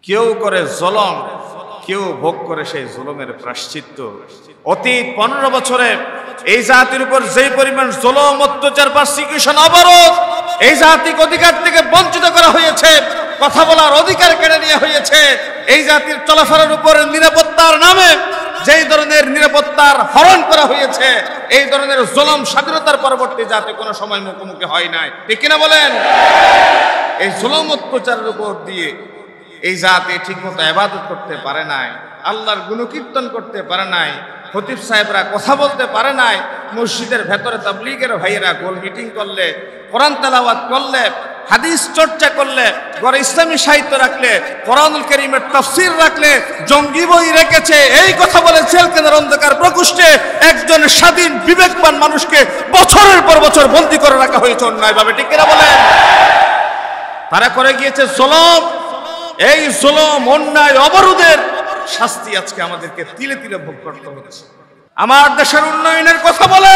কেউ করে জুলুম, কেউ ভোগ করে সেই জুলুমের প্রায়শ্চিত্ত। অতীত 15 বছরে এই জাতির উপর যেই পরিমাণ জুলুম, অত্যাচার, পারসিকিউশন, অবরোধ, এই জাতিকে অধিকার থেকে বঞ্চিত করা হয়েছে, কথা বলার অধিকার কেড়ে নেওয়া হয়েছে, এই জাতির চলাফেরার উপর নিরাপত্তার নামে যেই ধরনের নিরাপত্তার হরণ করা হয়েছে, এই ধরনের জুলুম স্বাধীনতার পরবর্তী জাতি কোনো সময় মুখোমুখি হয় নাই, ঠিক কিনা বলেন? এই জুলুম অত্যাচারের উপর দিয়ে এই জাতি ঠিকমতো ইবাদত করতে পারে নাই, আল্লাহর গুণকীর্তন করতে পারে নাই, খতিব সাহেবরা কথা বলতে পারে নাই, মসজিদের ভেতরে তাবলীগের ভাইয়েরা গোল মিটিং করলে, কোরআন তেলাওয়াত করলে, হাদিস চর্চা করলে, ঘরে ইসলামী সাহিত্য রাখলে, কোরআনুল কারীমের তাফসীর রাখলে, জঙ্গি বই রেখেছে, এই কথা বলে জেলখানার অন্ধকার প্রকোষ্ঠে একজন স্বাধীন বিবেকবান মানুষকে বছরের পর বছর বন্দী করে রাখা হয়েছে অন্যায়ভাবে, ঠিক কিনা বলেন? তারা করে গিয়েছে জুলুম। এই জুলুম, অন্যায়, অবরোধের শাস্তি আজকে আমাদেরকে তিলে তিলে ভোগ করতে হচ্ছে। আমার দেশের উন্নয়নের কথা বলে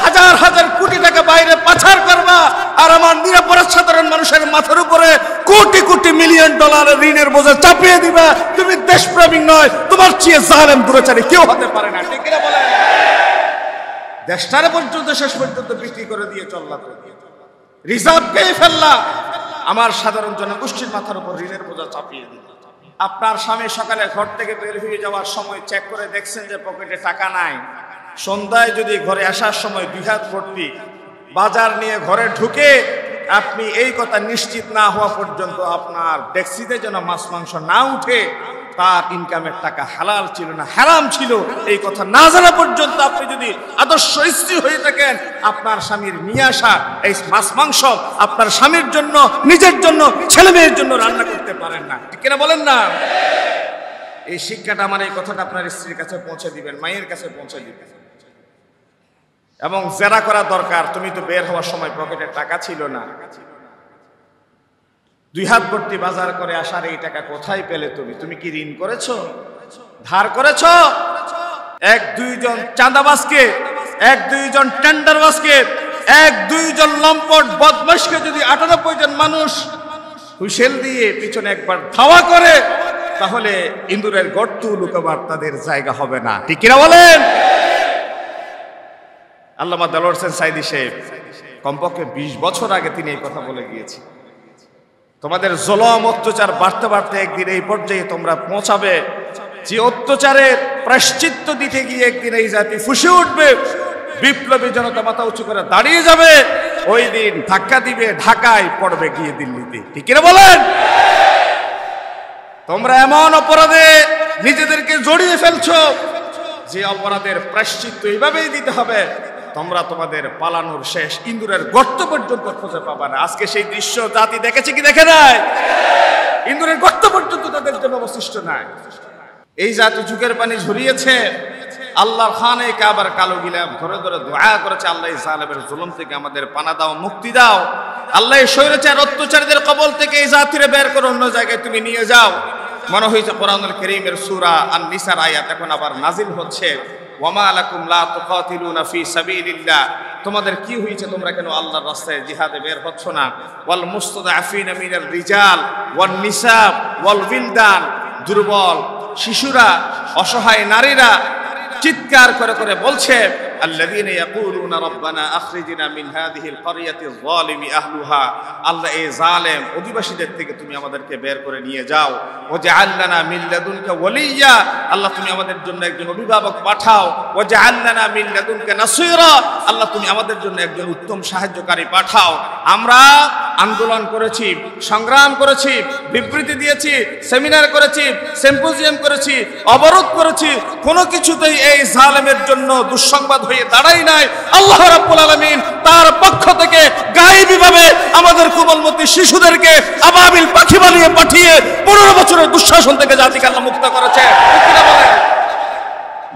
হাজার হাজার কোটি টাকা বাইরে পাচার করবা, আর আমার নিরপরাধ সাধারণ মানুষের মাথার উপরে কোটি কোটি মিলিয়ন ডলারের ঋণের বোঝা চাপিয়ে দিবা। তুমি দেশপ্রেমিক নয়, তোমার চেয়ে জালেম দুরাচারী কেউ হতে পারে না, ঠিক কিনা বলেন? দেশটারে পর্যন্ত শেষ পর্যন্ত বিক্রি করে দিয়ে চললা, তো রিজার্ভকেই ফেললা, আমার সাধারণ জনগোষ্ঠীর মাথার উপর ঋণের বোঝা চাপিয়ে দিল। আপনার স্বামী সকালে ঘর থেকে বের হয়ে যাওয়ার সময় চেক করে দেখছেন যে পকেটে টাকা নাই, সন্ধ্যায় যদি ঘরে আসার সময় 2 হাত ভর্তি বাজার নিয়ে ঘরে ঢুকে আপনি এই কথা নিশ্চিত না হওয়া পর্যন্ত আপনার ডেক্সিতে যেন মাছ মাংস না উঠে, তার ইনকামের টাকা হালাল ছিল না হারাম ছিল, এই কথা না জানা পর্যন্ত আপনি যদি আদর্শ স্ত্রী হয়ে থাকেন, আপনার স্বামীর নিয়ে আসা এই মাছ মাংস আপনার স্বামীর জন্য, নিজের জন্য, ছেলে মেয়ের জন্য রান্না করতে পারেন না, ঠিক কিনা বলেন না? এই শিক্ষাটা, আমার এই কথাটা আপনার স্ত্রীর কাছে পৌঁছে দিবেন, মায়ের কাছে পৌঁছে দিবেন। এবং জেরা করা দরকার, তুমি তো বের হওয়ার সময় পকেটে টাকা ছিল না, 2 হাত ভর্তি বাজার করে আসার এই টাকা কোথায় পেলে? তুমি কি ঋণ করেছো, ধার করেছো? 1-2 জন চাঁদাবাজকে, 1-2 জন টেন্ডারবাজকে, 1-2 জন লম্পট বদমাশকে যদি 98 জন মানুষ হুইসেল দিয়ে পিছনে একবার ধাওয়া করে, তাহলে ইন্দুরের গর্ত লুকাবার তাদের জায়গা হবে না, ঠিক কিনা বলেন? আল্লামা দেলোয়ার হোসেন সাঈদী সাহেব কমপক্ষে 20 বছর আগে তিনি এই কথা বলে গিয়েছেন। তোমাদের জুলুম অত্যাচার বাড়তে বাড়তে একদিন এই পর্যায়ে তোমরা পৌঁছাবে যে অত্যাচারের প্রায়শ্চিত্ত দিতে গিয়ে একদিন এই জাতি ফুঁসে উঠবে, বিপ্লবী জনতা মাথা উঁচু করে দাঁড়িয়ে যাবে, ওই দিন ধাক্কা দিবে ঢাকায়, পড়বে গিয়ে দিল্লিতে, ঠিক কিনা বলেন? তোমরা এমন অপরাধে নিজেদেরকে জড়িয়ে ফেলছো যে অপরাধের প্রায়শ্চিত্ত এইভাবেই দিতে হবে, তোমরা তোমাদের পালানোর শেষ ইন্দুরের গর্ত পর্যন্ত খুঁজে পাবা না। আজকে সেই দৃশ্য জাতি দেখেছে কি দেখে নাই? ইন্দুরের গর্ত পর্যন্ত তাদের জন্য অবশিষ্ট নাই। এই জাতি যুগের পানি ঝরিয়েছে, আল্লাহর খানে কাবার কালো গিলাফ ধরে ধরে দোয়া করেছে, আল্লাহ এই জালেমের জুলুম থেকে আমাদের পানা দাও, মুক্তি দাও, আল্লাহ এই স্বৈরাচার অত্যাচারীদের কবল থেকে এই জাতিরে বের করে অন্য জায়গায় তুমি নিয়ে যাও। মনে হয়েছে কোরআনুল কারীমের সূরা আন-নিসার আয়াত এখন আবার নাজিল হচ্ছে, ওয়ামা লাকুম লা তুকাতিলুনা ফি সাবিলিল্লাহ, তোমাদের কি হয়েছে, তোমরা কেন আল্লাহর রাস্তায় জিহাদে বের হচ্ছ না? ওয়াল মুস্তাদআফিনা মিনার রিজাল ওয়ান নিসা ওয়াল বিলদান, দুর্বল শিশুরা, অসহায় নারীরা চিৎকার করে করে বলছে, আল্লাযীনা ইয়াকুলুনা রাব্বানা আখরিজনা মিন হাযিহিল ক্বরিয়াতিয যালিমি আহলুহা, আল্লাহ এই জালেম অধিবাসীদের থেকে তুমি আমাদেরকে বের করে নিয়ে যাও। ওয়াজআল লানা মিন লাদুনকা ওয়ালিয়্যা, আল্লাহ তুমি আমাদের জন্য একজন অভিভাবক পাঠাও। ওয়াজআল লানা মিন লাদুনকা নাসীরা, আল্লাহ তুমি আমাদের জন্য একজন উত্তম সাহায্যকারী পাঠাও। আমরা আন্দোলন করেছি, সংগ্রাম করেছি, বিবৃতি দিয়েছি, সেমিনার করেছি, সিম্পোজিয়াম করেছি, অবরোধ করেছি, কোনো কিছুতেই এই জালেমের জন্য দুঃসংবাদ হয়ে দাঁড়াই নাই। আল্লাহ রাব্বুল আলামিন তার পক্ষ থেকে গায়েবীভাবে আমাদের কোমলমতি শিশুদেরকে আবাবিল পাখি বানিয়ে পাঠিয়ে 15 বছরের দুঃশাসন থেকে জাতিকে আল্লাহ মুক্ত করেছে।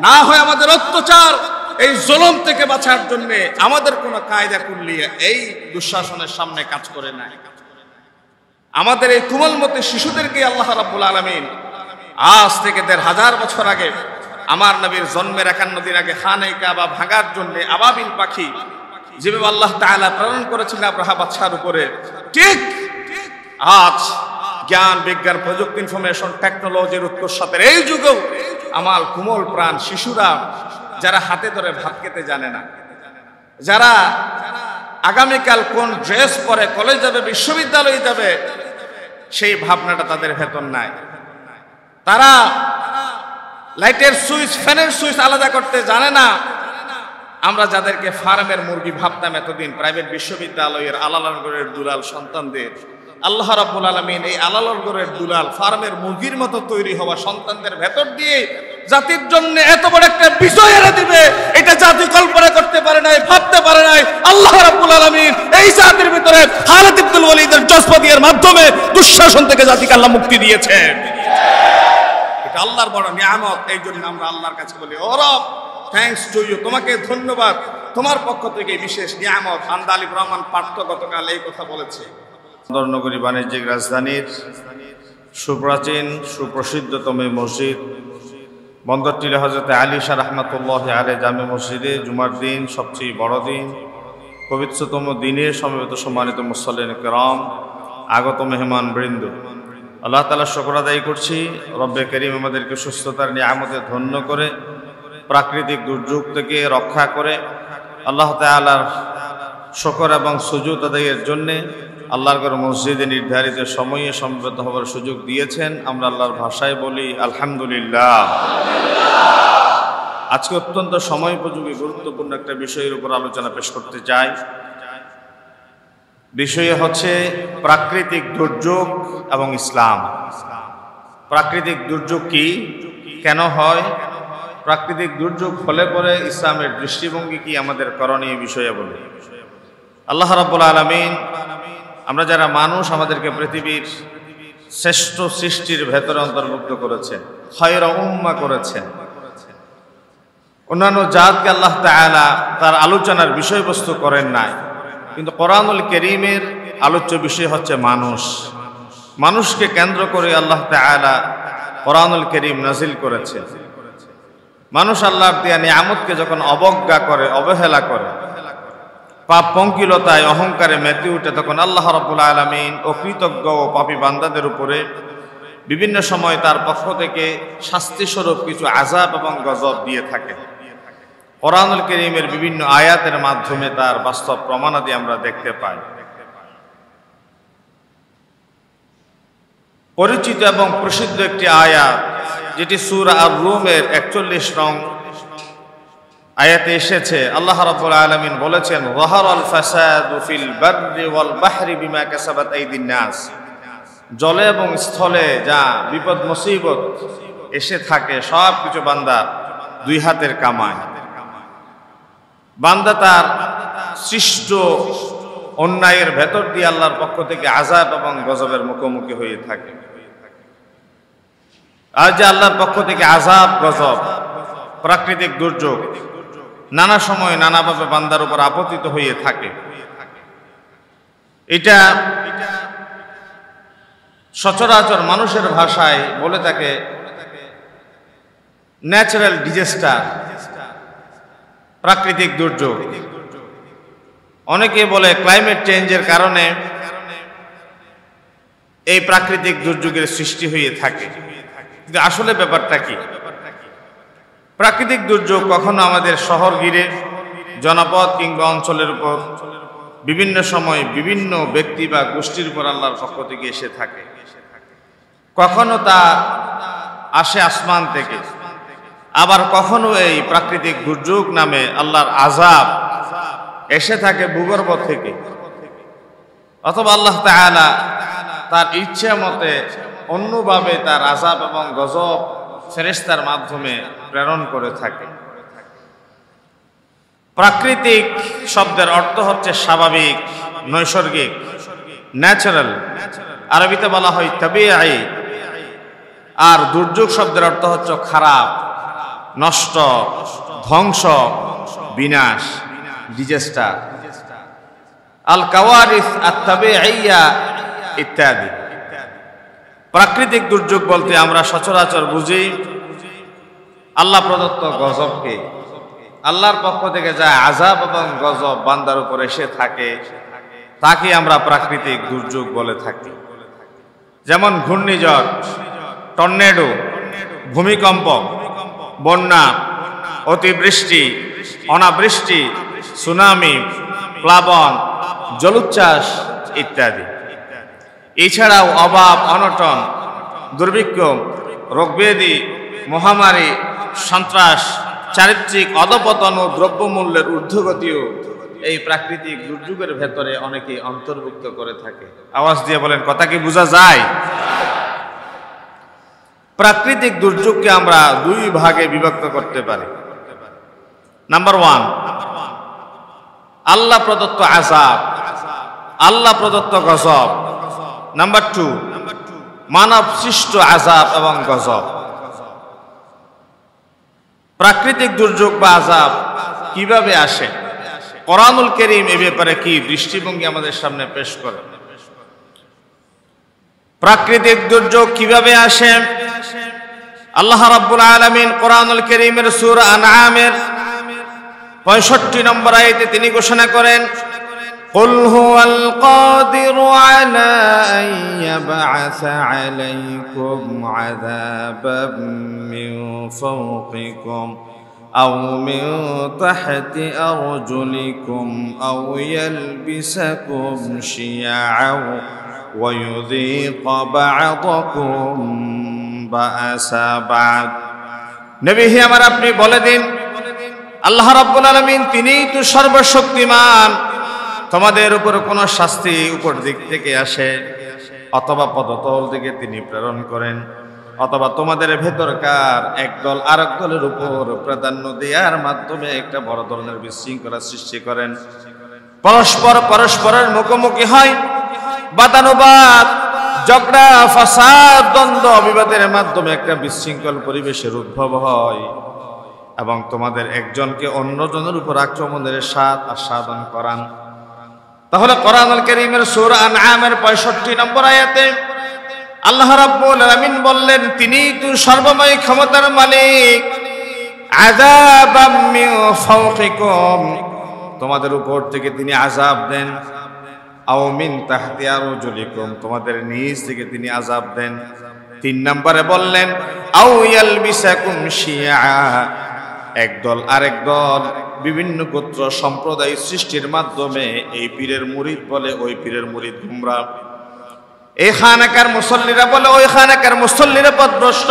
না হয় আমাদের অত্যাচার, এই জুলুম থেকে বাঁচার জন্য আমাদের কোনো কায়দা কুল্লিয়া এই দুঃশাসনের সামনে কাজ করে নাই। আমাদের এই কোমলমতি শিশুদেরকে আল্লাহ রাব্বুল আলামিন আজ থেকে 1500 বছর আগে, আমার নবীর জন্মের 51 দিন আগে খানে কাবা ভাঙার জন্য আবাবিল পাখি যেভাবে আল্লাহ তাআলা প্রেরণ করেছিলেন আব্রাহা বাদশার উপরে, ঠিক আজ জ্ঞান বিজ্ঞান প্রযুক্তি ইনফরমেশন টেকনোলজির উৎকর্ষতার এই যুগেও আমার কোমল প্রাণ শিশুরা যারা হাতে ধরে ভাত খেতে জানে না, যারা আগামীকাল কোন ড্রেস পরে কলেজ যাবে বিশ্ববিদ্যালয়ে যাবে সেই ভাবনাটা তাদের ভেতর নাই। তারা লাইটের সুইচ ফ্যানের সুইচ আলাদা করতে জানে না। আমরা যাদেরকে ফার্মের মুরগি ভাবতাম এতদিন, প্রাইভেট বিশ্ববিদ্যালয়ের আলালনগরের দুলাল সন্তানদের আল্লাহ রাব্বুল আলামিন এই আলালনগরের দুলাল ফার্মের মুরগির মতো তৈরি হওয়া সন্তানদের ভেতর দিয়ে জাতির জন্য এত বড় একটা বিষয় এনে দিবে, এটা জাতি কল্পনা করতে পারে নাই, ভাবতে পারে নাই। আল্লাহ রাব্বুল আলামিন এই জাতির ভিতরে খালিদ ইবনুল ওয়ালিদের জজবাদিয়ার মাধ্যমে দুঃশাসন থেকে জাতিকে আল্লাহ মুক্তি দিয়েছেন। এটা আল্লাহর বড় নিয়ামত। এই জন্য আমরা আল্লাহর কাছে বলি, ও রব থ্যাঙ্কস টু ইউ, তোমাকে ধন্যবাদ, তোমার পক্ষ থেকে বিশেষ নিয়ামত। আন্দালিব রহমান পার্থ গতকাল এই কথা বলেছে। নগরী বাণিজ্যিক রাজধানীর সুপ্রাচীন সুপ্রসিদ্ধতম মসজিদ বন্দরটিলা হযরত আলী শাহ রাহমাতুল্লাহি আলাইহি জামে মসজিদে জুমার দিন সবচেয়ে বড় দিন, পবিত্রতম দিনে সমবেত সম্মানিত মুসল্লিন কিরাম, আগত মেহমান বৃন্দ, আল্লাহ তাআলা শুকর আদায় করছি। রব্বে করিম আমাদেরকে সুস্থতার নিয়ামতে ধন্য করে প্রাকৃতিক দুর্যোগ থেকে রক্ষা করে আল্লাহ তাআলার শুকর এবং সুজুদ আদায়ের জন্যে আল্লাহর ঘর মসজিদে নির্ধারিত সময়ে সমবেত হওয়ার সুযোগ দিয়েছেন। আমরা আল্লাহর ভাষায় বলি আলহামদুলিল্লাহ। আজকে অত্যন্ত সময়োপযোগী গুরুত্বপূর্ণ একটা বিষয়ের উপর আলোচনা পেশ করতে চাই। বিষয় হচ্ছে প্রাকৃতিক দুর্যোগ এবং ইসলাম। প্রাকৃতিক দুর্যোগ কি, কেন হয়, প্রাকৃতিক দুর্যোগ হলে পরে ইসলামের দৃষ্টিভঙ্গি কি, আমাদের করণীয় বিষয়ে বলি। আল্লাহ রাব্বুল আলামিন আমরা যারা মানুষ আমাদেরকে পৃথিবীর শ্রেষ্ঠ সৃষ্টির ভেতরে অন্তর্ভুক্ত করেছেন, খায়রা উম্মাহ করেছেন। অন্যান্য জাতকে আল্লাহ তাআলা তার আলোচনার বিষয়বস্তু করেন নাই, কিন্তু কোরআনুল কারীমের আলোচ্য বিষয় হচ্ছে মানুষ। মানুষকে কেন্দ্র করে আল্লাহ তাআলা কোরআনুল কারীম নাজিল করেছেন। মানুষ আল্লাহর দেয়া নিয়ামতকে যখন অবজ্ঞা করে, অবহেলা করে, পাপ পঙ্কিলতায় অহংকারে মেতে উঠে, তখন আল্লাহ রাব্বুল আলামিন অকৃতজ্ঞ ও পাপী বান্দাদের উপরে বিভিন্ন সময় তার পক্ষ থেকে শাস্তিস্বরূপ কিছু আযাব এবং গজব দিয়ে থাকে। কোরআনুল কারীমের বিভিন্ন আয়াতের মাধ্যমে তার বাস্তব প্রমাণাদি আমরা দেখতে পাই। পরিচিত এবং প্রসিদ্ধ একটি আয়াত, যেটি সূরা আর-রুমের ৪১ নং আয়াতে এসেছে। আল্লাহ রাব্বুল আলামিন বলেছেন, যাহারাল ফাসাদু ফিল বাররি ওয়াল বাহরি বিমা কাসাবাত আইদিন নাস। জলে এবং স্থলে যা বিপদ মুসিবত এসে থাকে সব কিছু বান্দার দুই হাতের কামাই। বান্দা তার সৃষ্ট অন্যায়ের ভেতর দিয়ে আল্লাহর পক্ষ থেকে আযাব এবং গজবের মুখোমুখি হয়ে থাকে। আর যে আল্লাহর পক্ষ থেকে আযাব গজব, প্রাকৃতিক দুর্যোগ নানা সময় নানাভাবে বান্দার উপর আপতিত হয়ে থাকে, এটা সচরাচর মানুষের ভাষায় বলে থাকে ন্যাচারাল ডিজাস্টার, প্রাকৃতিক দুর্যোগ। অনেকে বলে ক্লাইমেট চেঞ্জের কারণে এই প্রাকৃতিক দুর্যোগের সৃষ্টি হয়ে থাকে, কিন্তু আসলে ব্যাপারটা কি? প্রাকৃতিক দুর্যোগ কখনো আমাদের শহর ঘিরে জনপদ কিংবা অঞ্চলের উপর বিভিন্ন সময় বিভিন্ন ব্যক্তি বা গোষ্ঠীর উপর আল্লাহর পক্ষ থেকে এসে থাকে। কখনো তা আসে আসমান থেকে, আবার কখনো এই প্রাকৃতিক দুর্যোগ নামে আল্লাহর আযাব এসে থাকে ভূগর্ভ থেকে, অথবা আল্লাহ তাআলা তার ইচ্ছা মতে অন্যভাবে তার আযাব এবং গজব ফেরেশতার মাধ্যমে প্রেরণ করে থাকে। প্রাকৃতিক শব্দের অর্থ হচ্ছে স্বাভাবিক, নৈসর্গিক, ন্যাচারাল। আরবিতে বলা হয় তাবিঈ। আর দুর্যোগ শব্দের অর্থ হচ্ছে খারাপ, নষ্ট, ধ্বংস, বিনাশ, ডিজাস্টার। আল কাওয়ারিস আত-তাবিঈয়া ইত্যাদি। প্রাকৃতিক দুর্যোগ বলতে আমরা সচরাচর বুঝি আল্লাহ প্রদত্ত গজবকে, আল্লাহর পক্ষ থেকে যা আযাব এবং গজব বান্দার উপর এসে থাকে তাকে আমরা প্রাকৃতিক দুর্যোগ বলে থাকি। যেমন ঘূর্ণিঝড়, টর্নেডো, ভূমিকম্প, বন্যা, অতিবৃষ্টি, অনাবৃষ্টি, সুনামি, প্লাবন, জলোচ্ছ্বাস ইত্যাদি। এছাড়াও অভাব, অনটন, দুর্ভিক্ষ, রোগব্যাধি, মহামারী, সন্ত্রাস, চারিত্রিক অধপতন ও দ্রব্যমূল্যের ঊর্ধ্বগতিও এই প্রাকৃতিক দুর্যোগের ভেতরে অনেকে অন্তর্ভুক্ত করে থাকে। আওয়াজ দিয়ে বলেন, কথা কি বোঝা যায়? প্রাকৃতিক দুর্যোগকে আমরা দুই ভাগে বিভক্ত করতে পারি। নাম্বার 1, আল্লাহ প্রদত্ত আযাব, আল্লাহ প্রদত্ত গজব। নাম্বার 2, মানব সৃষ্ট আযাব এবং গজব। প্রাকৃতিক দুর্যোগ বা আযাব কিভাবে আসে? কোরআনুল কারীম এ ব্যাপারে কি দৃষ্টিভঙ্গি আমাদের সামনে পেশ করে? প্রাকৃতিক দুর্যোগ কিভাবে আসে? আল্লাহ রাব্বুল আলামিন কোরআনুল কারীমের সূরা আনআমের 65 নম্বর আয়াতে তিনি ঘোষণা করেন, কুল হুয়াল কাদিরু আলা আন ইয়াবআসা আলাইকুম আযাবাম মিন ফাওকিকুম আও মিন তাহতি আরজুলিকুম আও ইয়ালবিসাকুম শিয়াআ ওয়া ইউযীকা বা'দাকুম বা'সা বা'দ। নবী হে আমার, আপনি বলে দিন, আল্লাহ রাব্বুল আলামিন তিনিই তো সর্বশক্তিমান। তোমাদের উপর কোন শাস্তি উপর দিক থেকে আসে অথবা পদতল থেকে তিনি প্রেরণ করেন, অথবা তোমাদের ভেতরকার একদল আরেক দলের উপর প্রাধান্য দেওয়ার মাধ্যমে একটা বড় ধরনের বিশৃঙ্খলা সৃষ্টি করেন। পরস্পরের মুখোমুখি হয়, বাদানুবাদ, ঝগড়া, ফাসাদ, দ্বন্দ্ব, বিবাদের মাধ্যমে একটা বিশৃঙ্খল পরিবেশের উদ্ভব হয় এবং তোমাদের একজনকে অন্যজনের উপর আক্রমণের স্বাদ আস্বাদন করান। তাহলে কোরআনুল কারীমের সূরা আনআমের 65 নম্বর আয়াতে আল্লাহ রাব্বুল আলামিন বললেন, তিনিই তো সর্বময় ক্ষমতার মালিক। আযাবাম মিন ফাওকিকুম, তোমাদের উপর থেকে তিনি আযাব দেন। আও মিন তাহতি আরজুলিকুম, তোমাদের নিচ থেকে তিনি আযাব দেন। 3 নম্বরে বললেন, আও ইয়ালবিসাকুম শিয়া, একদল আরেক দল বিভিন্ন গোত্র সম্প্রদায় সৃষ্টির মাধ্যমে এই পীরের মুরিদ বলে ওই পীরের মুরিদ গুমরাহ, এই খানাকার মুসল্লিরা বলে ওই খানাকার মুসল্লিরা পথভ্রষ্ট,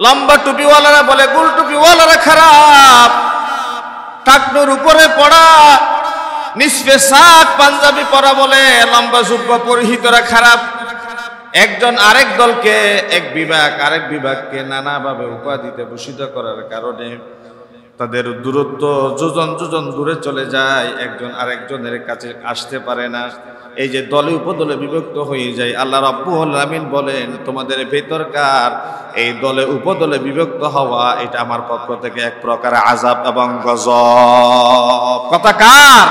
লম্বা টুপিওয়ালারা বলে গোল টুপিওয়ালারা খারাপ, টাকনুর উপরে পড়া নিসফে সাক পাঞ্জাবি পরা বলে লম্বা জুব্বা পরিহিতরা খারাপ। একজন আরেক দলকে, এক বিভাগ আরেক বিভাগকে নানাভাবে উপাধিতে ভূষিত করার কারণে তাদের দূরত্ব যোজন যোজন দূরে চলে যায়, একজন আরেকজনের কাছে আসতে পারে না। এই যে দলে উপদলে বিভক্ত হয়ে যায়, আল্লাহ রাব্বুল আলামিন বলেন, তোমাদের ভেতরকার এই দলে উপদলে বিভক্ত হওয়া এটা আমার পক্ষ থেকে এক প্রকার আযাব এবং গজব। কথা কার?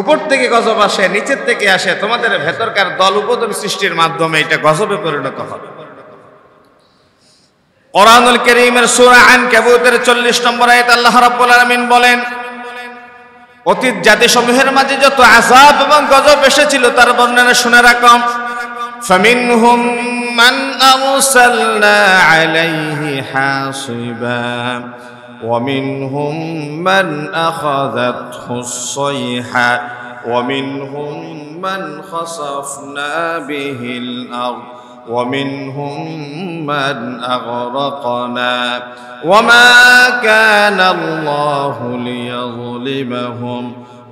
উপর থেকে গজব আসে, নিচের থেকে আসে, তোমাদের ভেতরকার দল উপদল সৃষ্টির মাধ্যমে এটা গজবে পরিণত হবে। কোরআনুল কারীমের সূরা আনকাবুতের 40 নম্বর আয়াতে আল্লাহ রাব্বুল আলামিন বলেন, অতীত জাতিসমূহের মাঝে যত আযাব এবং গজব এসেছিল তার বর্ণনা শুনে রাখো। ফামিনহুম মান আরসালনা আলাইহি হাসিবা ওয়া মিনহুম মান আখাযাতহুস সাইহা ওয়া মিনহুম মান খাসাফনা বিহিল আরদ ومنهم من أغرقنا وما كان الله ليظلمهم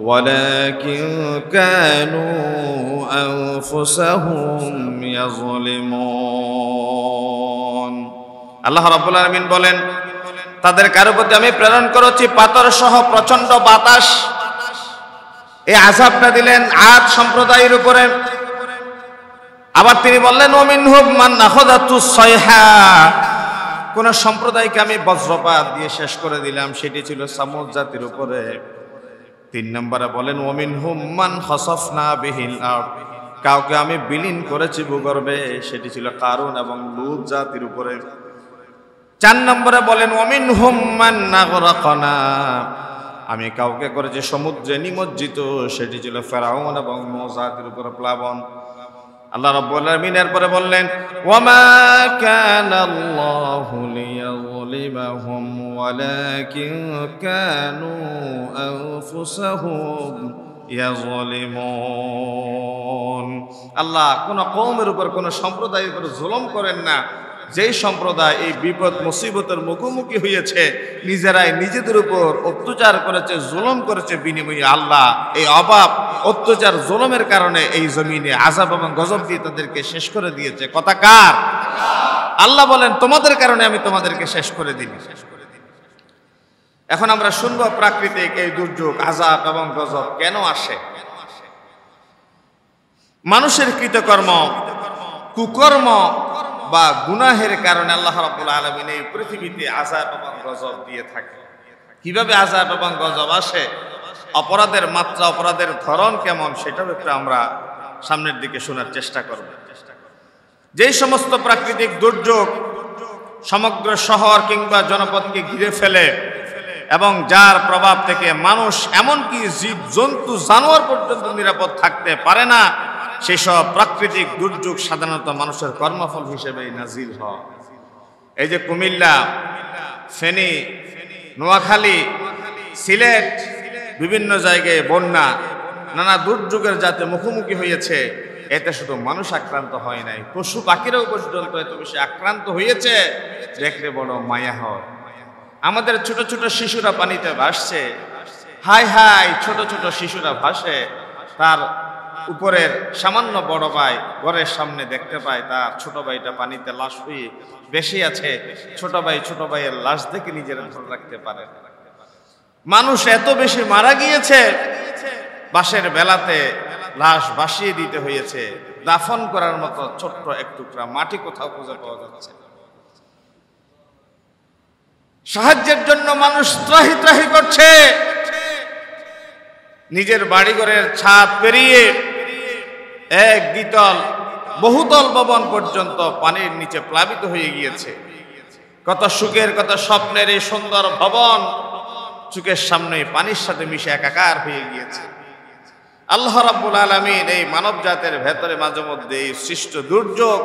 ولكن كانوا أنفسهم يظلمون। আল্লাহ রাব্বুল আলামিন বলেন, তাদের কারো প্রতি আমি প্রেরণ করেছি পাথর সহ প্রচন্ড বাতাস, এই আযাবটা দিলেন আদ সম্প্রদায়ের উপরে। আবার তিনি বললেন, ওমিনহুম মান আখাযাতুস সাইহা, কোন সম্প্রদায়কে আমি বজ্রপাত দিয়ে শেষ করে দিলাম, সেটি ছিল সামুদ জাতির উপরে। 3 নম্বরে বলেন, ওমিনহুম মান খাসাফনা বিহিল আরদ, কাউকে আমি বিলীন করেছি ভূগর্ভে, সেটি ছিল কারুন এবং লূত জাতির উপরে। 4 নম্বরে বলেন, ওমিনহুম মান আগরাকনা, আমি কাউকে করেছি সমুদ্রে নিমজ্জিত, সেটি ছিল ফেরাউন এবং নূহ জাতির উপরে প্লাবন। আল্লাহ রাব্বুল আলামিন এরপরে বললেন, ওয়ামা কানাল্লাহু লিয়াযলিমাহুম ওয়ালাকিন কানু আনফুসাহুম ইয়াযলিমুন। আল্লাহ কোন কওমের উপর, কোন সম্প্রদায়ের উপর জুলুম করেন না, যেই সম্প্রদায় এই বিপদ মুসিবতের মুখোমুখি হয়েছে, নিজেরাই নিজেদের উপর অত্যাচার করেছে, জুলুম করেছে, বিনিময়ে আল্লাহ এই অভাব অত্যাচার জুলুমের কারণে এই জমিনে আযাব এবং গজব দিয়ে তাদেরকে শেষ করে দিয়েছে। কথা কার? আল্লাহ বলেন, তোমাদের কারণে আমি তোমাদেরকে শেষ করে দিই। এখন আমরা শুনবো প্রাকৃতিক এই দুর্যোগ, আযাব এবং গজব কেন আসে? মানুষের কৃতকর্ম, কুকর্ম বা গুনাহের কারণে আল্লাহ রাব্বুল আলামিন এই পৃথিবীতে আযাব এবং গজব দিয়ে থাকে। কিভাবে আযাব এবং গজব আসে, অপরাধের মাত্রা, অপরাধের ধরন কেমন, সেটাও একটু আমরা সামনের দিকে শোনার চেষ্টা করব। যেই সমস্ত প্রাকৃতিক দুর্যোগ সমগ্র শহর কিংবা জনপদকে ঘিরে ফেলে এবং যার প্রভাব থেকে মানুষ এমনকি জীব জন্তু জানোয়ার পর্যন্ত নিরাপদ থাকতে পারে না, সেসব প্রাকৃতিক দুর্যোগ সাধারণত মানুষের কর্মফল হিসেবে নাজিল হয়। এই যে কুমিল্লা, ফেনী, নোয়াখালী, সিলেট, বিভিন্ন জায়গায় বন্যা, নানা দুর্যোগের যাতে মুখোমুখি হয়েছে, এতে শুধু মানুষ আক্রান্ত হয় নাই, পশু পাখিরাও পর্যন্ত এত বেশি আক্রান্ত হয়েছে, দেখলে বড় মায়া হয়। আমাদের ছোট ছোট শিশুরা পানিতে ভাসছে, হাই হাই, ছোট ছোট শিশুরা ভাসে, তার উপরের সামান্য বড় ভাই ঘরের সামনে দেখতে পায় তার ছোট ভাইটা পানিতে লাশ হয়ে বেশি আছে। ছোট ভাইয়ের লাশ দেখে নিজেরা ধরে রাখতে পারে। মানুষ এত বেশি মারা গিয়েছে, বাসের বেলাতে লাশ ভাসিয়ে দিতে হয়েছে, দাফন করার মতো ছোট্ট এক টুকরা মাটি কোথাও খুঁজে পাওয়া যাচ্ছে। সাহায্যের জন্য মানুষ ত্রাহি ত্রাহি করছে, নিজের বাড়িঘরের ছাদ পেরিয়ে এক দ্বিতল বহুতল ভবন পর্যন্ত পানির নিচে প্লাবিত হয়ে গিয়েছে। কত সুখের, কত স্বপ্নের এই সুন্দর ভবন চোখের সামনে পানির সাথে মিশে একাকার হয়ে গিয়েছে। আল্লাহ রাব্বুল আলামিন এই মানব জাতের ভেতরে মাঝে মধ্যে এই সৃষ্ট দুর্যোগ,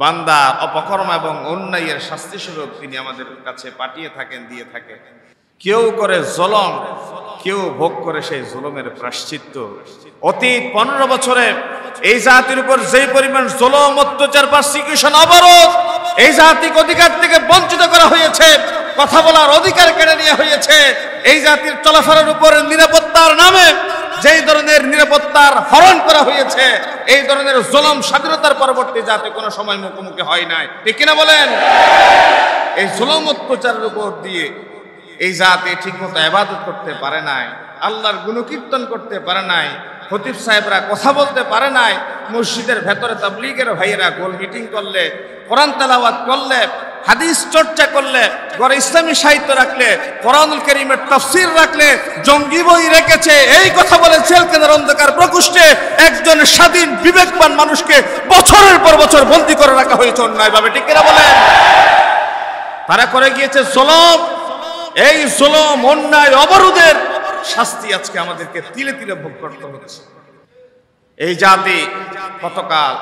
বান্দার অপকর্ম এবং অন্যায়ের শাস্তি স্বরূপ তিনি আমাদের কাছে পাঠিয়ে থাকেন, দিয়ে থাকেন। কেউ করে জুলুম, কেউ ভোগ করে সেই জুলুমের প্রায়শ্চিত্ত। অতীত 15 বছরে এই জাতির উপর যেই পরিমাণ জুলুম, অত্যাচার, পারসিকিউশন, অবরোধ, এই জাতিক অধিকার থেকে বঞ্চিত করা হয়েছে, কথা বলার অধিকার কেড়ে নেওয়া হয়েছে, এই জাতির চলাফেরার উপর নিরাপত্তার নামে যেই ধরনের নিরাপত্তার হরণ করা হয়েছে, এই ধরনের জুলুম স্বাধীনতার পরবর্তী জাতি কোনো সময় মুখোমুখি হয় নাই, ঠিক কিনা বলেন? এই জুলুম অত্যাচারের উপর দিয়ে এই জাতি ঠিকমতো ইবাদত করতে পারে নাই, আল্লাহর গুণকীর্তন করতে পারে নাই, খতিব সাহেবরা কথা বলতে পারে নাই, মসজিদের ভেতরে তাবলীগের ভাইয়েরা গোল মিটিং করলে, কোরআন তেলাওয়াত করলে, হাদিস চর্চা করলে, ঘরে ইসলামী সাহিত্য রাখলে, কোরআনুল কারীমের তাফসীর রাখলে, জঙ্গি বই রেখেছে, এই কথা বলে জেলখানার অন্ধকার প্রকোষ্ঠে একজন স্বাধীন বিবেকবান মানুষকে বছরের পর বছর বন্দী করে রাখা হয়েছে অন্যায়ভাবে, ঠিক কিনা বলেন? তারা করে গিয়েছে জুলুম। এই জুলুম, অন্যায়, অবরোধের শাস্তি আজকে আমাদেরকে তিলে তিলে ভোগ করতে হচ্ছে। এই জাতি কতকাল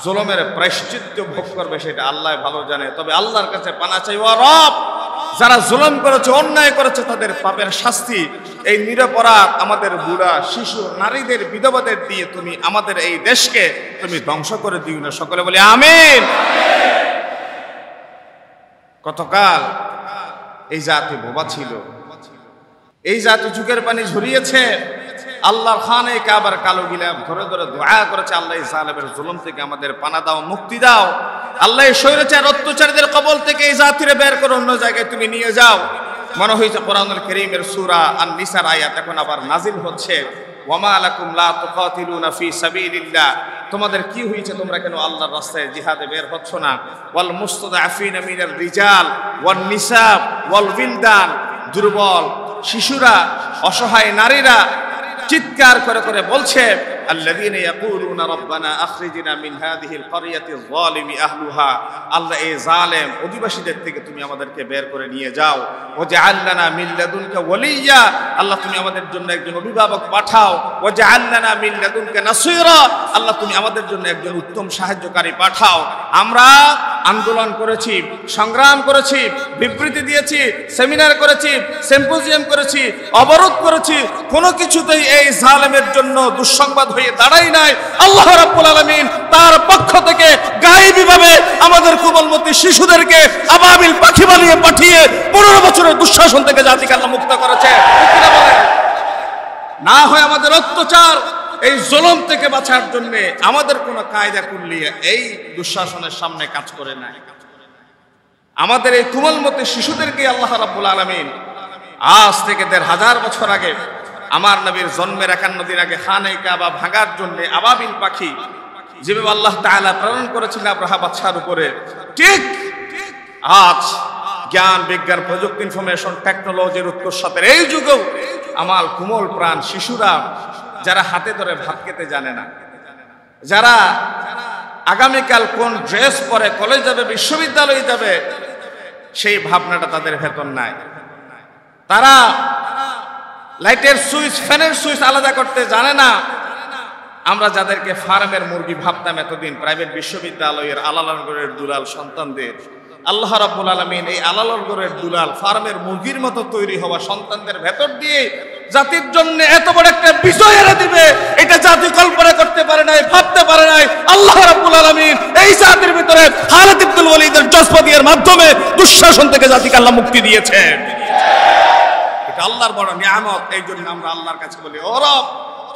জুলুমের প্রায়শ্চিত্ত ভোগ করবে সেটা আল্লাহ ভালো জানে। তবে আল্লাহর কাছে পানা চাই, ওয়া রব, যারা জুলুম করেছে, অন্যায় করেছে, তাদের পাপের শাস্তি এই নিরপরাধ আমাদের বুড়া, শিশু, নারীদের, বিধবাদের দিয়ে তুমি আমাদের এই দেশকে তুমি ধ্বংস করে দিও না। সকলে বলি আমিন। কতকাল এই জাতি বোবা ছিল, এই জাতি চোখের পানি ঝরিয়েছে, আল্লাহর খানে কাবার কালো গিলাফ ধরে ধরে দোয়া করেছে, আল্লাহ জালেমের জুলুম থেকে আমাদের পানা দাও, মুক্তি দাও, আল্লাহ স্বৈরাচার অত্যাচারীদের কবল থেকে এই জাতিরে বের করে অন্য জায়গায় তুমি নিয়ে যাও। মনে হয়েছে কোরআনুল কারীমের সূরা আন-নিসার আয়াত এখন আবার নাজিল হচ্ছে, ওয়ামা লাকুম লা তুকাতিলুনা ফি সাবিলিল্লাহ, তোমাদের কি হয়েছে, তোমরা কেন আল্লাহর রাস্তায় জিহাদে বের হচ্ছ না? ওয়াল মুস্তাদআফিনা মিনার রিজাল ওয়ান নিসা ওয়াল বিলদান, দুর্বল শিশুরা, অসহায় নারীরা চিৎকার করে করে বলছে, আল্লাযীনা ইয়াকুলুনা রাব্বানা আখরিজনা মিন হাযিহিল ক্বরিয়াতিয যালিমি আহলুহা, আল্লাহ এই জালেম অধিবাসীদের থেকে তুমি আমাদেরকে বের করে নিয়ে যাও। ওয়াজআল লানা মিন লাদুনকা ওয়ালিয়্যা, আল্লাহ তুমি আমাদের জন্য একজন অভিভাবক পাঠাও। ওয়াজআল লানা মিন লাদুনকা নাসীরা, আল্লাহ তুমি আমাদের জন্য একজন উত্তম সাহায্যকারী পাঠাও। আমরা আন্দোলন করেছি, সংগ্রাম করেছি, বিবৃতি দিয়েছি, সেমিনার করেছি, সিম্পোজিয়াম করেছি, অবরোধ করেছি, কোনো কিছুতেই এই জালেমের জন্য দুঃসংবাদ হয়ে দাঁড়াই নাই। আল্লাহ রাব্বুল আলামিন তার পক্ষ থেকে গায়েবীভাবে আমাদের কোমলমতি শিশুদেরকে আবাবিল পাখি বানিয়ে পাঠিয়ে 15 বছরের দুঃশাসন থেকে জাতিকে আল্লাহ মুক্ত করেছে। না হয় আমাদের অত্যাচার, এই জুলুম থেকে বাঁচার জন্য আমাদের কোনো কায়দা কুল্লিয়া এই দুঃশাসনের সামনে কাজ করে নাই। আমাদের এই কোমলমতি শিশুদেরকে আল্লাহ রাব্বুল আলামিন আজ থেকে 1500 বছর আগে, আমার নবীর জন্মের 51 দিন আগে খানে কাবা ভাঙার জন্য আবাবিল পাখি যেভাবে আল্লাহ তাআলা প্রেরণ করেছিলেন আব্রাহা বাদশার উপরে, ঠিক আজ জ্ঞান বিজ্ঞান প্রযুক্তি ইনফরমেশন টেকনোলজির উৎকর্ষতার এই যুগেও আমার কোমল প্রাণ শিশুরা যারা হাতে ধরে ভাত খেতে জানে না, যারা আগামীকাল কোন ড্রেস পরে কলেজ যাবে, বিশ্ববিদ্যালয়ে যাবে, সেই ভাবনাটা তাদের ভেতর নাই। তারা লাইটের সুইচ, ফ্যানের সুইচ আলাদা করতে জানে না। আমরা যাদেরকে ফার্মের মুরগি ভাবতাম এতদিন, প্রাইভেট বিশ্ববিদ্যালয়ের আলালনগরের দুলাল সন্তানদের আল্লাহ রাব্বুল আলামিন এই আলালনগরের দুলাল ফার্মের মুরগির মতো তৈরি হওয়া সন্তানদের ভেতর দিয়ে জাতির জন্য এত বড় একটা বিজয় এনে দিবে, এটা জাতি কল্পনা করতে পারে নাই, ভাবতে পারে নাই। আল্লাহ রাব্বুল আলামিন এই জাতির ভিতরে খালিদ ইবনুল ওয়ালিদের জজবাদিয়ার মাধ্যমে দুঃশাসন থেকে জাতিকে আল্লাহ মুক্তি দিয়েছেন। এটা আল্লাহর বড় নিয়ামত। এই জন্য আমরা আল্লাহর কাছে বলি, ও রব,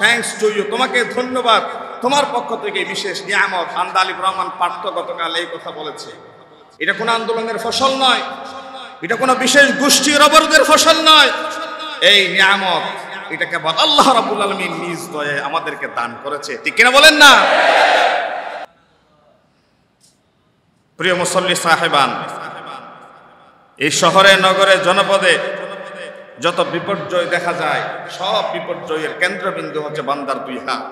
থ্যাঙ্কস টু ইউ, তোমাকে ধন্যবাদ, তোমার পক্ষ থেকে বিশেষ নিয়ামত। আন্দালিব রহমান পার্থ গতকাল এই কথা বলেছে। এটা কোনো আন্দোলনের ফসল নয়, এটা কোনো বিশেষ গোষ্ঠীর অবরোধের ফসল নয়। এই নিয়ামত এটা কেবল আল্লাহ রাব্বুল আলামিন নিজ দয়ে আমাদেরকে দান করেছে, ঠিক কিনা বলেন না? প্রিয় মুসল্লি সাহেবান, এই শহরে নগরে জনপদে যত বিপর্যয় দেখা যায়, সব বিপর্যয়ের কেন্দ্রবিন্দু হচ্ছে বান্দার দুই হাত।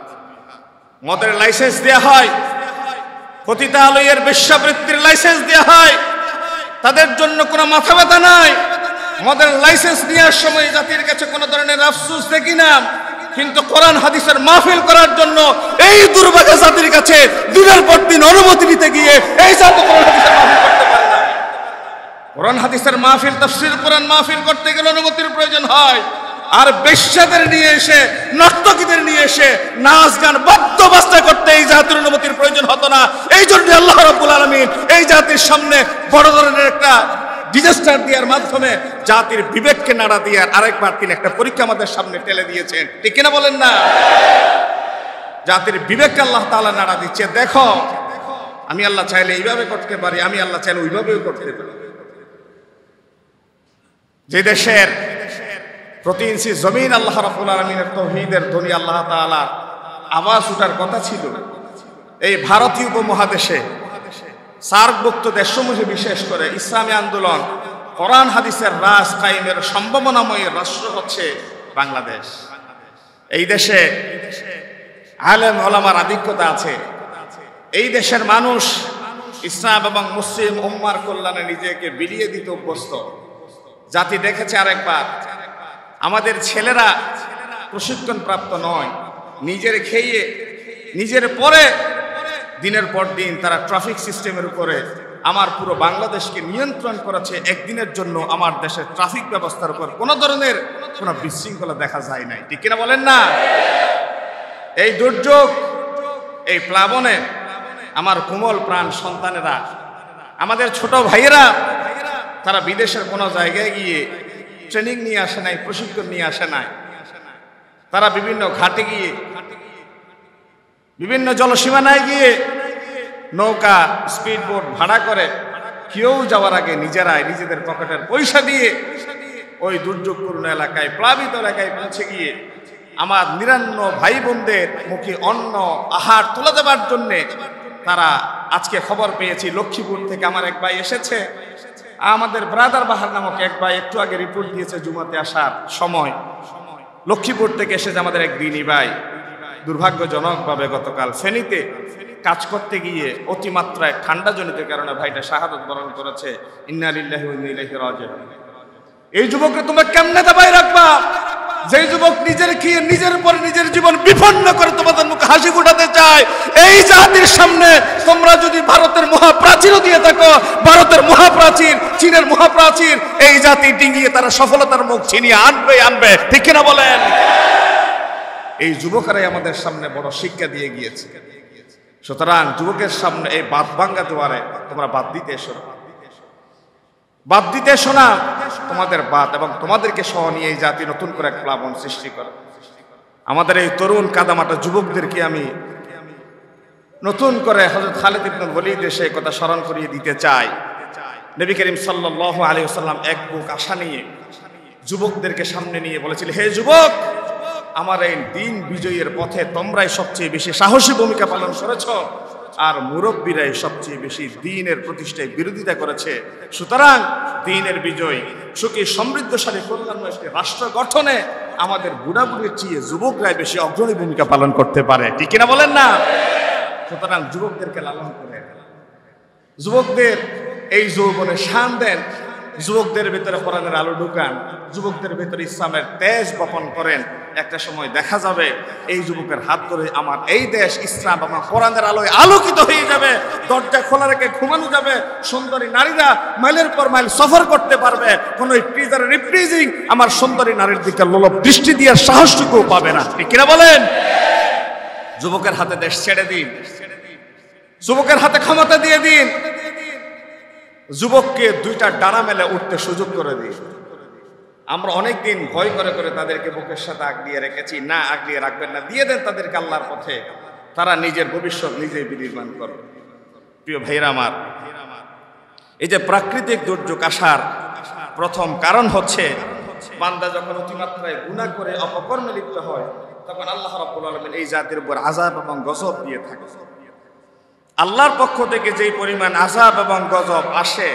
মদের লাইসেন্স দেয়া হয়, পতিতালয়ের বেশ্যাবৃত্তির লাইসেন্স দেয়া হয়, তাদের জন্য কোনো মাথা ব্যথা নাই। মদের লাইসেন্স নেওয়ার সময় জাতির কাছে কোনো ধরনের আফসোস দেখি না, কিন্তু কোরআন হাদিসের মাহফিল করার জন্য এই দুর্ভাগা জাতির কাছে দিনের পর দিন অনুমতি নিতে গিয়ে এই জাতি কোরআন হাদিসের মাহফিল করতে পারে না। কোরআন হাদিসের মাহফিল, তাফসীর কোরআন মাহফিল করতে গেলে অনুমতির প্রয়োজন হয়। আর বেশ্যাদের নিয়ে এসে, নর্তকীদের নিয়ে এসে নাচ গান বাদ্যবাজনা করতে এই জাতির অনুমতির প্রয়োজন হতো না। এই জন্য আল্লাহ রাব্বুল আলামিন এই জাতির সামনে বড় ধরনের একটা ডিজাস্টার দেওয়ার মাধ্যমে জাতির বিবেককে নাড়া দিয়ে আরেকবার তিনি একটা পরীক্ষা আমাদের সামনে ঠেলে দিয়েছেন, ঠিক কিনা বলেন না? জাতির বিবেককে আল্লাহ তাআলা নাড়া দিচ্ছে। দেখো, আমি আল্লাহ চাইলে এইভাবে করতে পারি, আমি আল্লাহ চাইলে ওইভাবেও করতে পারি। যে দেশের প্রতি ইঞ্চি জমিন আল্লাহ রাব্বুল আলামিনের তাওহীদের ধ্বনি আল্লাহ তাআলা আওয়াজ উঠার কথা ছিল, এই ভারতীয় উপমহাদেশে সার্কভুক্ত দেশসমূহে বিশেষ করে ইসলামী আন্দোলন, কোরআন হাদিসের রাজ কায়েমের সম্ভাবনাময় রাষ্ট্র হচ্ছে বাংলাদেশ। এই দেশে আলেম ওলামার আধিক্যতা আছে। এই দেশের মানুষ ইসলাম এবং মুসলিম উম্মার কল্যাণে নিজেকে বিলিয়ে দিতে অভ্যস্ত। জাতি দেখেছে আরেকবার, আমাদের ছেলেরা প্রশিক্ষণ প্রাপ্ত নয়, নিজের খেয়ে নিজের পরে দিনের পর দিন তারা ট্রাফিক সিস্টেমের উপরে আমার পুরো বাংলাদেশকে নিয়ন্ত্রণ করেছে। একদিনের জন্য আমার দেশের ট্রাফিক ব্যবস্থার উপর কোনো ধরনের কোনো বিশৃঙ্খলা দেখা যায় নাই, ঠিক কিনা বলেন না? এই দুর্যোগ, এই প্লাবনে আমার কোমল প্রাণ সন্তানেরা, আমাদের ছোট ভাইয়েরা, তারা বিদেশের কোনো জায়গায় গিয়ে ট্রেনিং নিয়ে আসে নাই, প্রশিক্ষণ নিয়ে আসে নাই। তারা বিভিন্ন ঘাটে গিয়ে, বিভিন্ন জলসীমানায় গিয়ে নৌকা, স্পিড বোট ভাড়া করে কেউ যাওয়ার আগে নিজেরাই নিজেদের পকেটের পয়সা দিয়ে ওই দুর্যোগপূর্ণ এলাকায়, প্লাবিত এলাকায় পৌঁছে গিয়ে আমার নিরান্ন ভাই বোনদের মুখে অন্ন আহার তুলে দেওয়ার জন্যে তারা আজকে খবর পেয়েছি লক্ষ্মীপুর থেকে আমার এক ভাই এসেছে। আমাদের ব্রাদার বাহার নামক এক ভাই একটু আগে রিপোর্ট দিয়েছে জুমাতে আসার সময়, লক্ষ্মীপুর থেকে এসেছে আমাদের এক দিনী ভাই। দুর্ভাগ্যজনকভাবে গতকাল ফেনীতে কাজ করতে গিয়ে অতিমাত্রায় ঠান্ডাজনিত কারণে ভাইটা শাহাদাত বরণ করেছে। ইন্না লিল্লাহি ওয়া ইন্না ইলাইহি রাজিউন। এই যুবককে তোমরা কেমনে দাবায় রাখবা? যে যুবক নিজের খেয়ে নিজের উপর নিজের জীবন বিপন্ন করে তোমাদের মুখে হাসি ফুটাতে চায়, এই জাতির সামনে তোমরা যদি ভারতের মহাপ্রাচীরও দিয়ে থাকো, ভারতের মহাপ্রাচীর, চীনের মহাপ্রাচীর, এই জাতি ডিঙিয়ে তারা সফলতার মুখ ছিনিয়ে আনবে। ঠিক কিনা বলেন? এই যুবকেরাই আমাদের সামনে বড় শিক্ষা দিয়ে গিয়েছে। সুতরাং যুবকের সামনে এই বাদ ভাঙ্গা দুয়ারে তোমরা বাদ দিতে এসো, বাদ দিতে এসো না। তোমাদের বাদ এবং তোমাদেরকে সহ নিয়ে এই জাতি নতুন করে এক প্লাবন সৃষ্টি করে। আমাদের এই তরুণ কাদামাটা যুবকদেরকে আমি নতুন করে হযরত খালিদ ইবনে ওয়ালিদ এসে এই কথা স্মরণ করিয়ে দিতে চাই। নবী করিম সাল্লাল্লাহু আলাইহি ওয়াসাল্লাম এক বুক আশা নিয়ে যুবকদেরকে সামনে নিয়ে বলেছিলেন, হে যুবক, আমার এই দিন বিজয়ের পথে তোমরাই সবচেয়ে বেশি সাহসী ভূমিকা পালন করেছ, আর মুরব্বীরাই সবচেয়ে বেশি দ্বীনের প্রতিষ্ঠায় বিরোধিতা করেছে। সুতরাং দ্বীনের বিজয়, সুখী সমৃদ্ধশালী কল্যাণময় একটি রাষ্ট্র গঠনে আমাদের বুড়াবুড়ির চেয়ে যুবকরাই বেশি অগ্রণী ভূমিকা পালন করতে পারে। ঠিক কিনা বলেন না? সুতরাং যুবকদেরকে লালন করে, যুবকদের এই যৌবনে শান দেন, যুবকদের ভিতরে কোরআনের আলো ঢুকান, যুবকদের ভিতরে ইসলামের তেজ বপন করেন। একটা সময় দেখা যাবে এই যুবকের হাত ধরে আমার এই দেশ ইসলাম এবং কোরআনের আলোয় আলোকিত হয়ে যাবে। দরজা খোলা রেখে ঘুমানো যাবে, সুন্দরী নারীরা মাইলের পর মাইল সফর করতে পারবে। কোনো টিজার রিপ্রিজিং আমার সুন্দরী নারীর দিকে লোলভ দৃষ্টি দিয়ে সাহসটুকু পাবে না। ঠিক কিনা বলেন? যুবকের হাতে দেশ ছেড়ে দিন, যুবকের হাতে ক্ষমতা দিয়ে দিন, যুবককে দুইটা ডানা মেলে উঠতে সুযোগ করে দিন। আমরা অনেকদিন ভয় করে করে তাদেরকে বুকের সাথে আগলিয়ে রেখেছি। না, আগলিয়ে রাখবেন না, দিয়ে দেন তাদেরকে আল্লাহর পথে, তারা নিজের ভবিষ্যৎ নিজেই বিনির্মাণ করবে। প্রিয় ভাইরা আমার, এই যে প্রাকৃতিক দুর্যোগ আসার প্রথম কারণ হচ্ছে বান্দা যখন অতিমাত্রায় গুনাহ করে অপকর্মে লিপ্ত হয়, তখন আল্লাহ রাব্বুল আলামিন এই জাতির উপর আযাব এবং গজব দিয়ে থাকে। আল্লাহর পক্ষ থেকে যেই পরিমাণ আযাব এবং গজব আসে,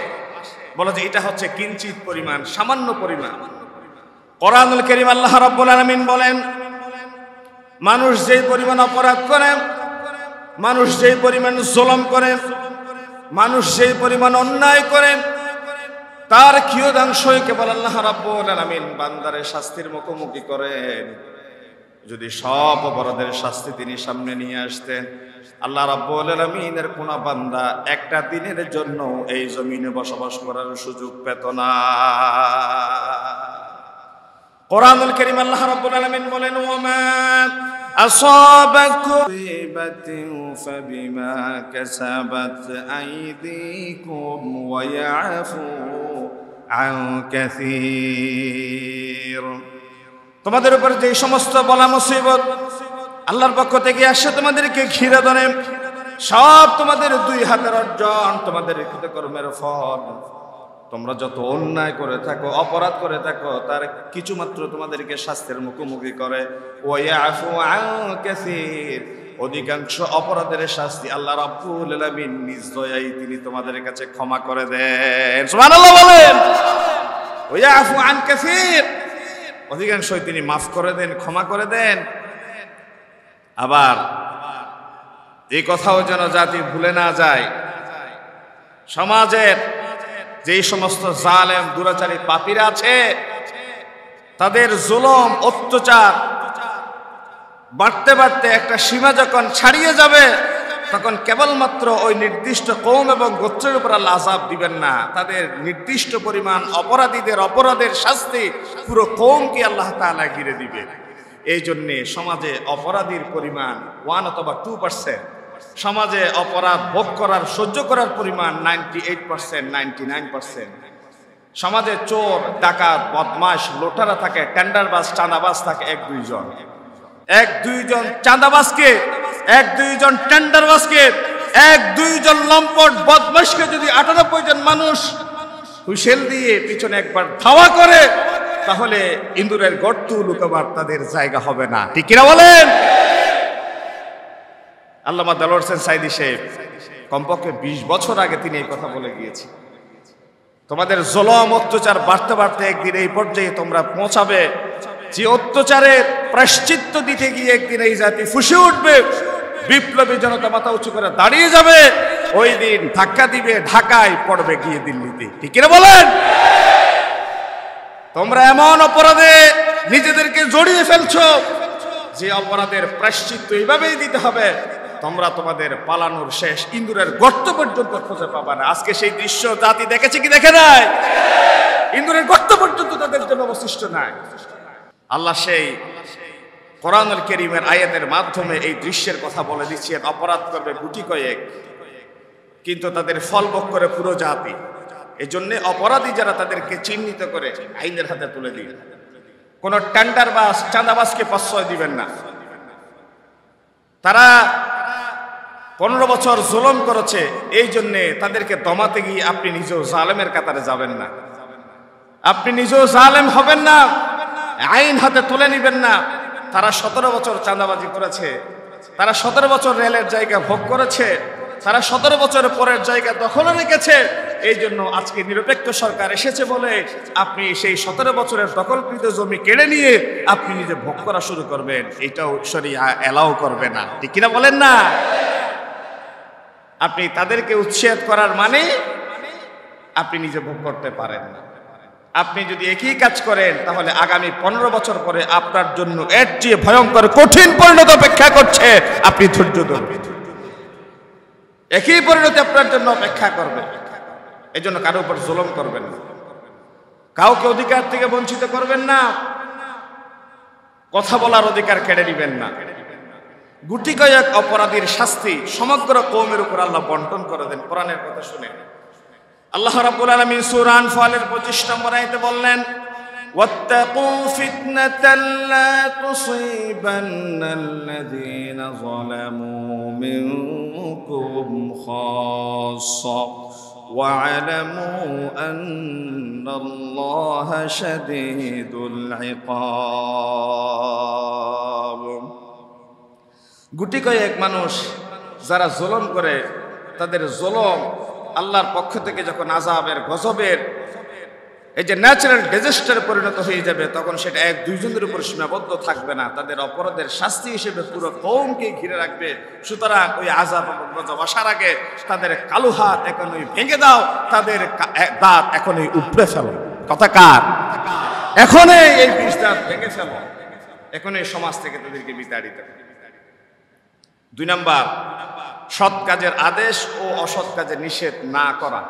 বলে যে এটা হচ্ছে কিঞ্চিত পরিমাণ, সামান্য পরিমাণ। কোরআনুল কারীম আল্লাহ রাব্বুল আলামিন বলেন, মানুষ যেই পরিমাণ অপরাধ করে, মানুষ যেই পরিমাণ জুলুম করে, মানুষ যেই পরিমাণ অন্যায় করে, তার কিয়দাংশই কেবল আল্লাহ রাব্বুল আলামিন বান্দারের শাস্তির মুখোমুখি করেন। যদি সব অপরাধের শাস্তি তিনি সামনে নিয়ে আসতেন, আল্লাহ রাব্বুল আলামিনের কোন বান্দা একটা দিনের জন্য এই জমিনে বসবাস করার সুযোগ পেত না। কোরআনুল কারীম আল্লাহ রাব্বুল আলামিন বলেন, ওয়ামা আসাবাকুম মুসিবাতিন ফাবিমা কাসাবাত আইদিকুম ওয়া ইয়াফু আন কাসীর। তোমাদের উপর যে সমস্ত বলা মুসিবত আল্লাহর পক্ষ থেকে আসে তোমাদেরকে ঘিরে ধরে, সব তোমাদের দুই হাতের অর্জন, তোমাদের কৃতকর্মের ফল। তোমরা যত অন্যায় করে থাকো, অপরাধ করে থাকো, তার কিছু মাত্র তোমাদেরকে শাস্তির মুখোমুখি করে। ওয়ায়াফু আন কাসীর, অধিকাংশ অপরাধের শাস্তি আল্লাহ রাব্বুল আলামিন নিজ দয়ায় তিনি তোমাদের কাছে ক্ষমা করে দেন। সুবহানাল্লাহ বলেন। ওয়ায়াফু আন কাসীর, অধিকাংশই তিনি মাফ করে দেন, ক্ষমা করে দেন। আবার এই কথাও যেন জাতি ভুলে না যায়, সমাজের যেই সমস্ত জালেম দুরাচারী পাপীরা আছে, তাদের জুলুম অত্যাচার বাড়তে বাড়তে একটা সীমা যখন ছাড়িয়ে যাবে, তখন কেবলমাত্র ওই নির্দিষ্ট কওম এবং গোত্রের উপর আল্লাহ আযাব দিবেন না, তাদের নির্দিষ্ট পরিমাণ অপরাধীদের অপরাধের শাস্তি পুরো কওমকে আল্লাহ তাআলা ঘিরে দিবে। এই জন্যে সমাজে অপরাধীর পরিমাণ 1 অথবা 2%, সমাজে অপরাধ ভোগ করার সহ্য করার পরিমাণ 98%, 99%। সমাজে চোর, ডাকাত, বদমাশ, লোটারা থাকে, টেন্ডারবাজ, চাঁদাবাজ থাকে 1-2 জন। 1-2 জন চাঁদাবাজকে, 1-2 জন টেন্ডারবাজকে, 1-2 জন লম্পট বদমাশকে যদি 98 জন মানুষ হুইসেল দিয়ে পিছনে একবার ধাওয়া করে, তাহলে ইন্দুরের গর্ত লুকাবার তাদের জায়গা হবে না। ঠিক কিনা বলেন? আল্লামা দেলোয়ার হোসেন সাঈদী সাহেব কমপক্ষে 20 বছর আগে তিনি এই কথা বলে গিয়েছেন। তোমাদের জুলুম অত্যাচার বাড়তে বাড়তে একদিন এই পর্যায়ে তোমরা পৌঁছাবে যে অত্যাচারের প্রায়শ্চিত্ত দিতে গিয়ে একদিন এই জাতি ফুঁসে উঠবে, বিপ্লবী জনতা মাথা উঁচু করে দাঁড়িয়ে যাবে, ওই দিন ধাক্কা দিবে ঢাকায়, পড়বে গিয়ে দিল্লিতে। ঠিক কিনা বলেন? তোমরা এমন অপরাধে নিজেদেরকে জড়িয়ে ফেলছো যে অপরাধের প্রায়শ্চিত্ত এইভাবেই দিতে হবে, তোমরা তোমাদের পালানোর শেষ ইন্দুরের গর্ত পর্যন্ত খুঁজে পাবা না। আজকে সেই দৃশ্য জাতি দেখেছে কি দেখে নাই? ইন্দুরের গর্ত পর্যন্ত তাদের জন্য অবশিষ্ট নাই। আল্লাহ সেই কোরআনুল কারীমের আয়াতের মাধ্যমে এই দৃশ্যের কথা বলে দিচ্ছেন। অপরাধ করবে গুটি কয়েক, কিন্তু তাদের ফল ভোগ করে পুরো জাতি। এই জন্য অপরাধী যারা তাদেরকে চিহ্নিত করে আইনের হাতে তুলে দিন। কোন টেন্ডারবাজ চাঁদাবাজকে প্রশ্রয় দিবেন না। তারা 15 বছর জুলুম করেছে, এই জন্যে তাদেরকে দমাতে গিয়ে আপনি নিজেও জালেমের কাতারে যাবেন না, আপনি নিজেও জালেম হবেন না, আইন হাতে তুলে নিবেন না। তারা 17 বছর চাঁদাবাজি করেছে, তারা 17 বছর রেলের জায়গা ভোগ করেছে, তারা 17 বছরের পরের জায়গা দখলে রেখেছে। এই জন্য আজকে নিরপেক্ষ সরকার এসেছে বলে আপনি সেই 17 বছরের দখলকৃত জমি কেড়ে নিয়ে আপনি নিজে ভোগ করা শুরু করবেন, এটাও শরিয়া এলাও করবে না। ঠিক কিনা বলেন না? আপনি তাদেরকে উচ্ছেদ করার মানে আপনি নিজে ভোগ করতে পারেন না। আপনি যদি একই কাজ করেন তাহলে আগামী 15 বছর পরে আপনার জন্য এর চেয়ে ভয়ঙ্কর কঠিন পরিণতি অপেক্ষা করছে। আপনি ধৈর্য ধরবেন, একই পরিণতি আপনার জন্য অপেক্ষা করবে। এই জন্য কারো উপর জুলুম করবেন না, কাউকে অধিকার থেকে বঞ্চিত করবেন না, কথা বলার অধিকার কেড়ে নেবেন না। গুটি কয়েক অপরাধীর শাস্তি সমগ্র কওমের উপর আল্লাহ বন্টন করে দেন। কোরআনের কথা শুনে আল্লাহ রাব্বুল আলামিন সূরা আনফালের 25 নম্বর আয়াতে বললেন, ওয়াত্তাকু ফিতনাতাল লা তুসিবান্নাল্লাযীনা যালামু মিনকুম খাসসা ওয়া'লামু আন্নাল্লাহা শাদীদুল ইকাব। গুটি কয়েক মানুষ যারা জুলুম করে, তাদের জুলুম আল্লাহর পক্ষ থেকে যখন আযাবের গজবের এই যে ন্যাচারাল ডিজাস্টারে পরিণত হয়ে যাবে, তখন সেটা 1-2 জনের উপর সীমাবদ্ধ থাকবে না, তাদের অপরাধের শাস্তি হিসেবে পুরো কওমকে ঘিরে রাখবে। সুতরাং ওই আযাব এবং গজব আসার আগে তাদের কালো হাত এখনই ভেঙে দাও, তাদের দাঁত এখনই উপড়ে ফেলো। কথা কার? এখনই এই বিষ দাঁত ভেঙে ফেলো, এখনই সমাজ থেকে তাদেরকে বিতাড়িত। 2 নাম্বার, সৎ কাজের আদেশ ও অসৎ কাজের নিষেধ না করা।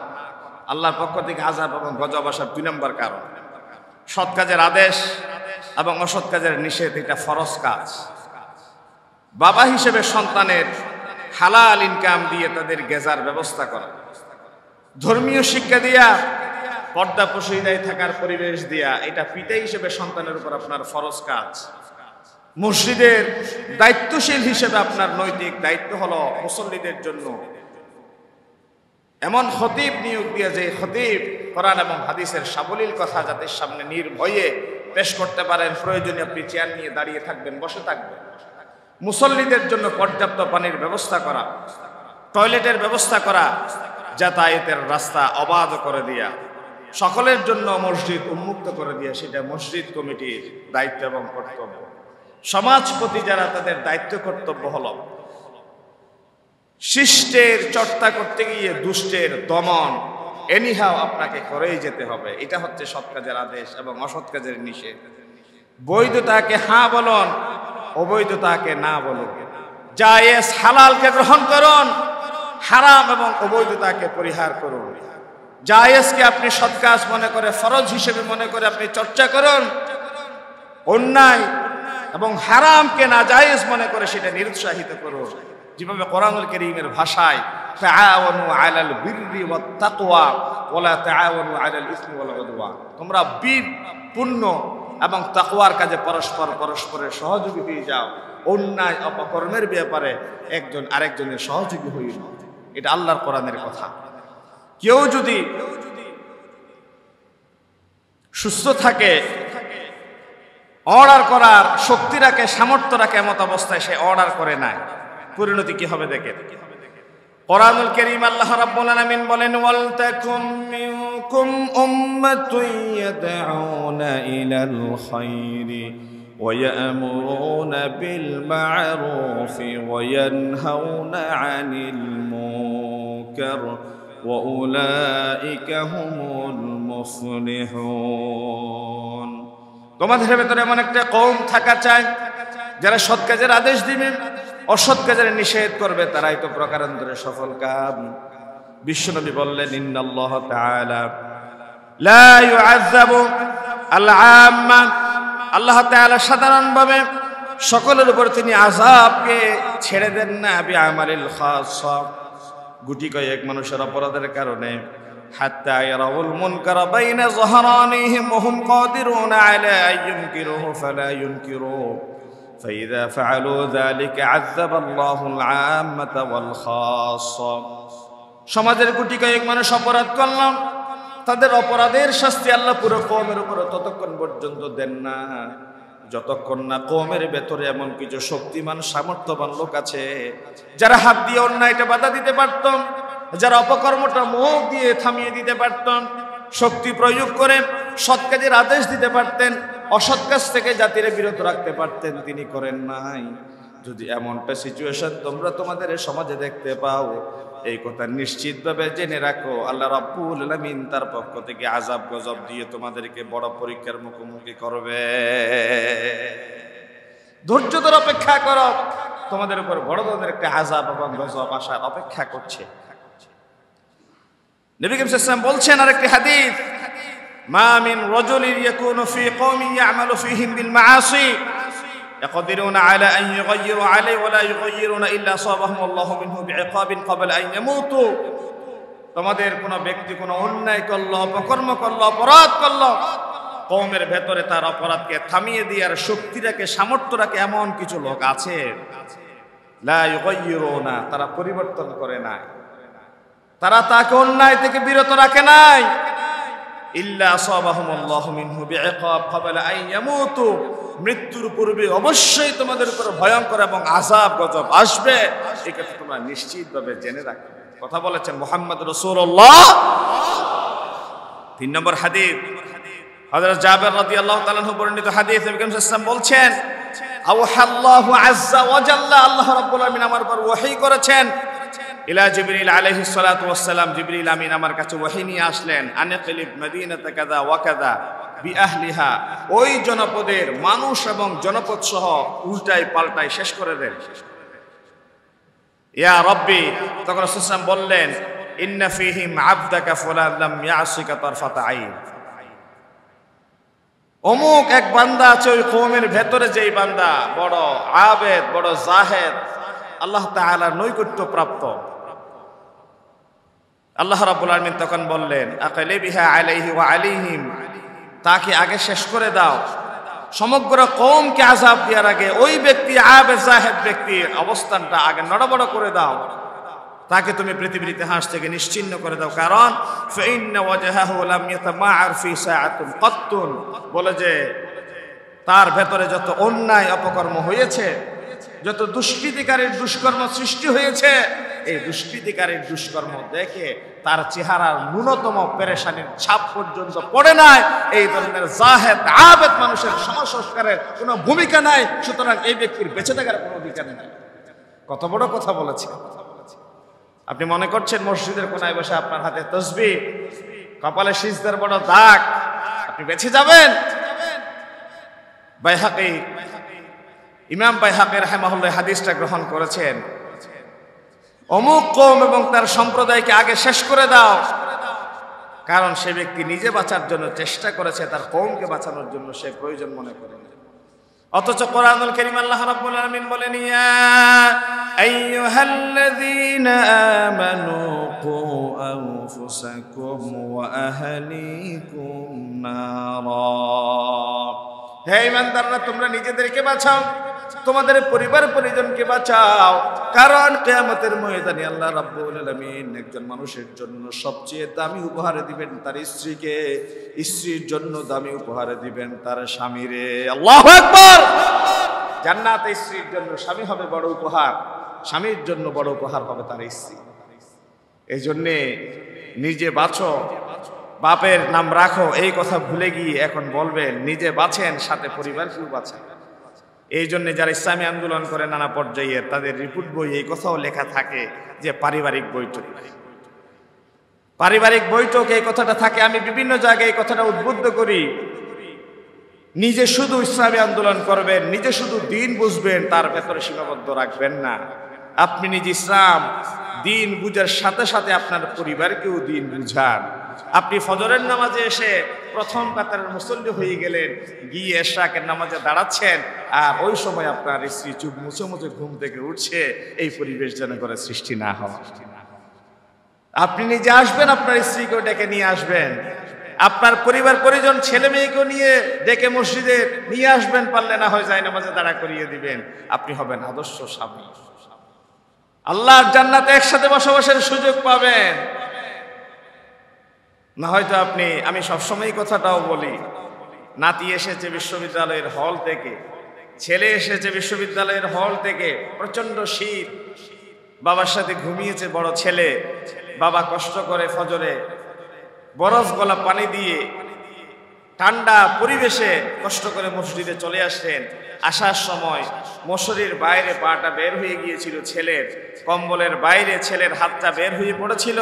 আল্লাহর পক্ষ থেকে আযাব এবং গজব আসার 2 নম্বর কারণ সৎ কাজের আদেশ এবং অসৎ কাজের নিষেধ। এটা ফরজ কাজ। বাবা হিসেবে সন্তানের হালাল ইনকাম দিয়ে তাদের গেজার ব্যবস্থা করা, ধর্মীয় শিক্ষা দিয়া, পর্দা পশিদায় থাকার পরিবেশ দিয়া, এটা পিতা হিসেবে সন্তানের উপর আপনার ফরজ কাজ। মসজিদের দায়িত্বশীল হিসেবে আপনার নৈতিক দায়িত্ব হলো মুসল্লিদের জন্য এমন খতিব নিয়োগ দিয়ে যে খতিব কোরআন এবং হাদিসের সাবলীল কথা যাদের সামনে নির্ভয়ে পেশ করতে পারেন। প্রয়োজনে আপনি চেয়ার নিয়ে দাঁড়িয়ে থাকবেন, বসে থাকবেন। মুসল্লিদের জন্য পর্যাপ্ত পানির ব্যবস্থা করা, টয়লেটের ব্যবস্থা করা, যাতায়াতের রাস্তা অবাধ করে দিয়া, সকলের জন্য মসজিদ উন্মুক্ত করে দিয়া, সেটা মসজিদ কমিটির দায়িত্ব এবং কর্তব্য। সমাজপতি যারা, তাদের দায়িত্ব কর্তব্য হলো শিষ্টের চর্চা করতে গিয়ে দুষ্টের দমন এনিহাও আপনাকে করেই যেতে হবে। এটা হচ্ছে সৎ কাজের আদেশ এবং অসৎ কাজের নিষেধ। বৈধতাকে হ্যাঁ বলুন, অবৈধতাকে না বলুন। জায়েজ হালালকে গ্রহণ করুন, হারাম এবং অবৈধতাকে পরিহার করুন। জায়েজকে আপনি সৎ কাজ মনে করে, ফরজ হিসেবে মনে করে আপনি চর্চা করুন। অন্যায় এবং হারামকে নাজায়েজ মনে করে সেটা নিরুৎসাহিত করুন। যেভাবে কোরআনুল কারীমের ভাষায় তাআওয়ানু আলাল বিররি ওয়াত তাকওয়া ওয়ালা তাআওয়ানু আলাল ইসমি ওয়াল উদওয়ান, তোমরা বীর পুণ্য এবং তাকওয়ার কাজে পরস্পরের সহযোগী হয়ে যাও, অন্যায় অপকর্মের ব্যাপারে একজন আরেকজনের সহযোগী হয়ে যাও। এটা আল্লাহর কোরআনের কথা। কেউ যদি সুস্থ থাকে, অর্ডার করার শক্তি রাখে, সামর্থ্য রাখে, এমত অবস্থায় সে অর্ডার করে নাই, পরিণতি কি হবে দেখেন। কোরআনুল কারীম আল্লাহ রাব্বুল আলামিন বলেন, ওয়াল তাকুম মিনকুম উম্মাতুন ইয়াদউনা ইলাল খায়রি ويأمرون بالمعروف وينهون عن المنكر وأولئك هم المفلحون তোমাদের ভেতরে এমন একটা কওম থাকা চাই যারা সৎ কাজের আদেশ দিবে অসৎ কাজের নিষেধ করবে, তারাই তো প্রকারান্তরে সফল কাম। বিশ্বনবী বললেন ইন্নাল্লাহ তাআলা লা ইউআযাবু আল-আম্মা, আল্লাহ তাআলা সাধারণভাবে সকলের উপর তিনি আযাবকে ছেড়ে দেন না বিআমালিল খাসসা, গুটি কয়েক মানুষের অপরাধের কারণে। হাত্তা ইয়ারাউল মুনকারা বাইনা যহরানিহিম ওয়া হুম কাদিরুনা আলা আন ইউনকিরুহু ফালা ইউনকিরু ফাইযা ফাআলু যালিকা আযাবাল্লাহুল আম্মাতা ওয়াল খাসসা। সমাজের গুটি কয়েক মানুষ অপরাধ করলাম, তাদের অপরাধের শাস্তি আল্লাহ পুরো কওমের উপর ততক্ষণ পর্যন্ত দেন না যতক্ষণ না কওমের ভেতরে এমন কিছু শক্তিমান সামর্থ্যবান লোক আছে যারা হাত দিয়ে অন্যায়টা বাধা দিতে পারতাম, যারা অপকর্মটা মুখ দিয়ে থামিয়ে দিতে পারতেন, শক্তি প্রয়োগ করে সৎ কাজের আদেশ দিতে পারতেন, অসৎ কাজ থেকে জাতিরে বিরত রাখতে পারতেন, তিনি করেন নাই। যদি এমনটা সিচুয়েশন তোমরা তোমাদের সমাজে দেখতে পাও, এই কথা নিশ্চিতভাবে জেনে রাখো আল্লাহ রাব্বুল আলামিন তার পক্ষ থেকে আযাব গজব দিয়ে তোমাদেরকে বড় পরীক্ষার মুখোমুখি করবে। ধৈর্য ধরে অপেক্ষা করো, তোমাদের উপর বড় ধরনের একটা আযাব এবং গজব আসার অপেক্ষা করছে। নবী করিম সাল্লাল্লাহু আলাইহি ওয়াসাল্লাম বলছেন আরেকটি হাদিস, মা মিন রাজুলিন ইয়াকুনু ফি কওমিন ইয়ামালু ফীহিম বিল মাআসি يقدرون على أن يغيروا عليه ولا يغيرون إلا أصابهم الله منه بعقاب قبل أن يموتوا। তোমাদের কোন ব্যক্তি কোন অন্যায় করলো, অপকর্ম করলো, অপরাধ করলো, কওমের ভেতরে তার অপরাধকে থামিয়ে দেওয়ার শক্তি রাখে, সামর্থ্য রাখে এমন কিছু লোক আছে, লা ইউগাইয়িরুনা, তারা পরিবর্তন করে নাই, তারা তাকে অন্যায় থেকে বিরত রাখে নাই, ইল্লা আসাবাহুমুল্লাহু মিনহু বিইকাব ক্বাবলা আন ইয়ামুতু, মৃত্যুর পূর্বে অবশ্যই তোমাদের উপর ভয়ঙ্কর এবং আযাব গজব আসবে, এই কথা তোমরা নিশ্চিতভাবে জেনে রাখো। কথা বলেছেন মুহাম্মদ রাসূলুল্লাহ। 3 নম্বর হাদিস, হযরত জাবের রাদিয়াল্লাহু তাআলা আনহু বর্ণিত হাদিস, নবী করিম সাল্লাল্লাহু আলাইহি ওয়াসাল্লাম বলছেন, আওহাল্লাহু আযজা ওয়া জাল্লা, আল্লাহ রাব্বুল আলামিন আমার উপর ওহী করেছেন, ইলা জিবরিল আলাইহিস সালাতু ওয়াস সালাম, জিবরিল আমিন আমার কাছে ওহী নিয়ে আসলেন, আনকিলিব মদিনাতা কাযা ওয়া কাযা বিআহলিহা, ওই জনপদের মানুষ এবং জনপদ সহ উল্টাই পাল্টাই শেষ করে দেন। ইয়া রাব্বি, তখন রাসূল সাল্লাল্লাহু আলাইহি ওয়াসাল্লাম বললেন, ইন্না ফীহিম আবদাকা ফুলান লাম ইয়াসিকা তারফাতা আইন, অমুক এক বান্দা আছে ওই কওমের ভেতরে, যেই বান্দা বড় আবেদ, বড় জাহেদ, আল্লাহ তাআলার নৈকট্য প্রাপ্ত। আল্লাহ রাব্বুল আলামিন তখন বললেন, আকালিবিহা আলাইহি ওয়া আলাইহিম, তাকে আগে শেষ করে দাও, সমগ্র কওমকে আযাব দেওয়ার আগে ওই ব্যক্তি আবেদ জাহেদ ব্যক্তির অবস্থানটা আগে নড়বড় করে দাও, তাকে তুমি পৃথিবীর ইতিহাস থেকে নিশ্চিহ্ন করে দাও। কারণ ফাইন্না ওয়াজহাহু লাম ইয়াতামাআর ফি সাআতিন কাত্তুন, বলে যে তার ভেতরে যত অন্যায় অপকর্ম হয়েছে, যত দুষ্কৃতিকারীর দুষ্কর্ম সৃষ্টি হয়েছে, এই দুষ্কৃতিকারীর দুষ্কর্ম দেখে তার চেহারার ন্যূনতম পেরেশানির ছাপ পর্যন্ত পড়ে নাই। এই ধরনের জাহেদ আবেদ মানুষের সমাজ সংস্কারের কোনো ভূমিকা নাই, সুতরাং এই ব্যক্তির বেঁচে থাকার কোনো অধিকার নাই। কত বড় কথা বলেছে! আপনি মনে করছেন মসজিদের কোনায় বসে আপনার হাতে তাসবিহ, কপালে সিজদার বড় দাগ, আপনি বেঁচে যাবেন? বাইহাকী, ইমাম বাইহাকী রাহিমাহুল্লাহ হাদিসটা গ্রহণ করেছেন, অমুক কওম এবং তার সম্প্রদায়কে আগে শেষ করে দাও, কারণ সে ব্যক্তি নিজে বাঁচার জন্য চেষ্টা করেছে, তার কওমকে বাঁচানোর জন্য সে প্রয়োজন মনে করে। অথচ কোরআনুল কারীম আল্লাহ রাব্বুল আলামিন বলেন, ইয়া আইয়ুহাল্লাযীনা আমানু কু আনফুসাকুম ওয়া আহলিকুম নারা, হে ঈমানদাররা, তোমরা নিজেদেরকে বাঁচাও, তোমাদের পরিবার পরিজনকে বাঁচাও, কারণ কিয়ামতের ময়দানে আল্লাহ রাব্বুল আলামিন একজন মানুষের জন্য সবচেয়ে দামি উপহার দিবেন তার স্ত্রীকে, স্ত্রীর জন্য দামি উপহার দিবেন তার স্বামীরে। আল্লাহু আকবার! জান্নাতে স্ত্রীর জন্য স্বামী হবে বড় উপহার, স্বামীর জন্য বড় উপহার হবে তার স্ত্রী। এই জন্যে নিজে বাঁচো, বাপের নাম রাখো, এই কথা ভুলে গিয়ে এখন বলবেন নিজে বাঁচেন, সাথে পরিবারকেও বাঁচেন। এই জন্য যারা ইসলামী আন্দোলন করে নানা পর্যায়ে তাদের রিপোর্ট বই এই কথাও লেখা থাকে যে পারিবারিক বৈঠক, পারিবারিক বৈঠক এই কথাটা থাকে। আমি বিভিন্ন জায়গায় এই কথাটা উদ্বুদ্ধ করি, নিজে শুধু ইসলামী আন্দোলন করবেন, নিজে শুধু দিন বুঝবেন, তার ভেতরে সীমাবদ্ধ রাখবেন না। আপনি নিজে ইসলাম দিন বুঝার সাথে সাথে আপনার পরিবারকেও দিন বুঝান। আপনি ফজরের নামাজে এসে প্রথম কাতারের মুসল্লি হয়ে গেলেন, গিয়ে এশরাকের নামাজে দাঁড়াচ্ছেন, আর ওই সময় আপনার স্ত্রী চুপ মুছে মুছে ঘুম থেকে উঠছে, এই পরিবেশ যেন করে সৃষ্টি না হয়। আপনি নিজে আসবেন, আপনার স্ত্রীকেও ডেকে নিয়ে আসবেন, আপনার পরিবার পরিজন ছেলে মেয়েকেও নিয়ে ডেকে মসজিদে নিয়ে আসবেন, পারলে না হয় যায় নামাজে দাঁড়া করিয়ে দিবেন। আপনি হবেন আদর্শ স্বামী, আল্লাহর জান্নাতে একসাথে বসবাসের সুযোগ পাবেন। না হয়তো আপনি, আমি সবসময় কথাটাও বলি, নাতি এসেছে বিশ্ববিদ্যালয়ের হল থেকে, ছেলে এসেছে বিশ্ববিদ্যালয়ের হল থেকে, প্রচন্ড শীত, বাবার সাথে ঘুমিয়েছে বড় ছেলে, বাবা কষ্ট করে ফজরে বরফ গলা পানি দিয়ে ঠান্ডা পরিবেশে কষ্ট করে মসজিদে চলে আসলেন। আসার সময় মশারির বাইরে পাটা বের হয়ে গিয়েছিল ছেলের, কম্বলের বাইরে ছেলের হাতটা বের হয়ে পড়েছিল।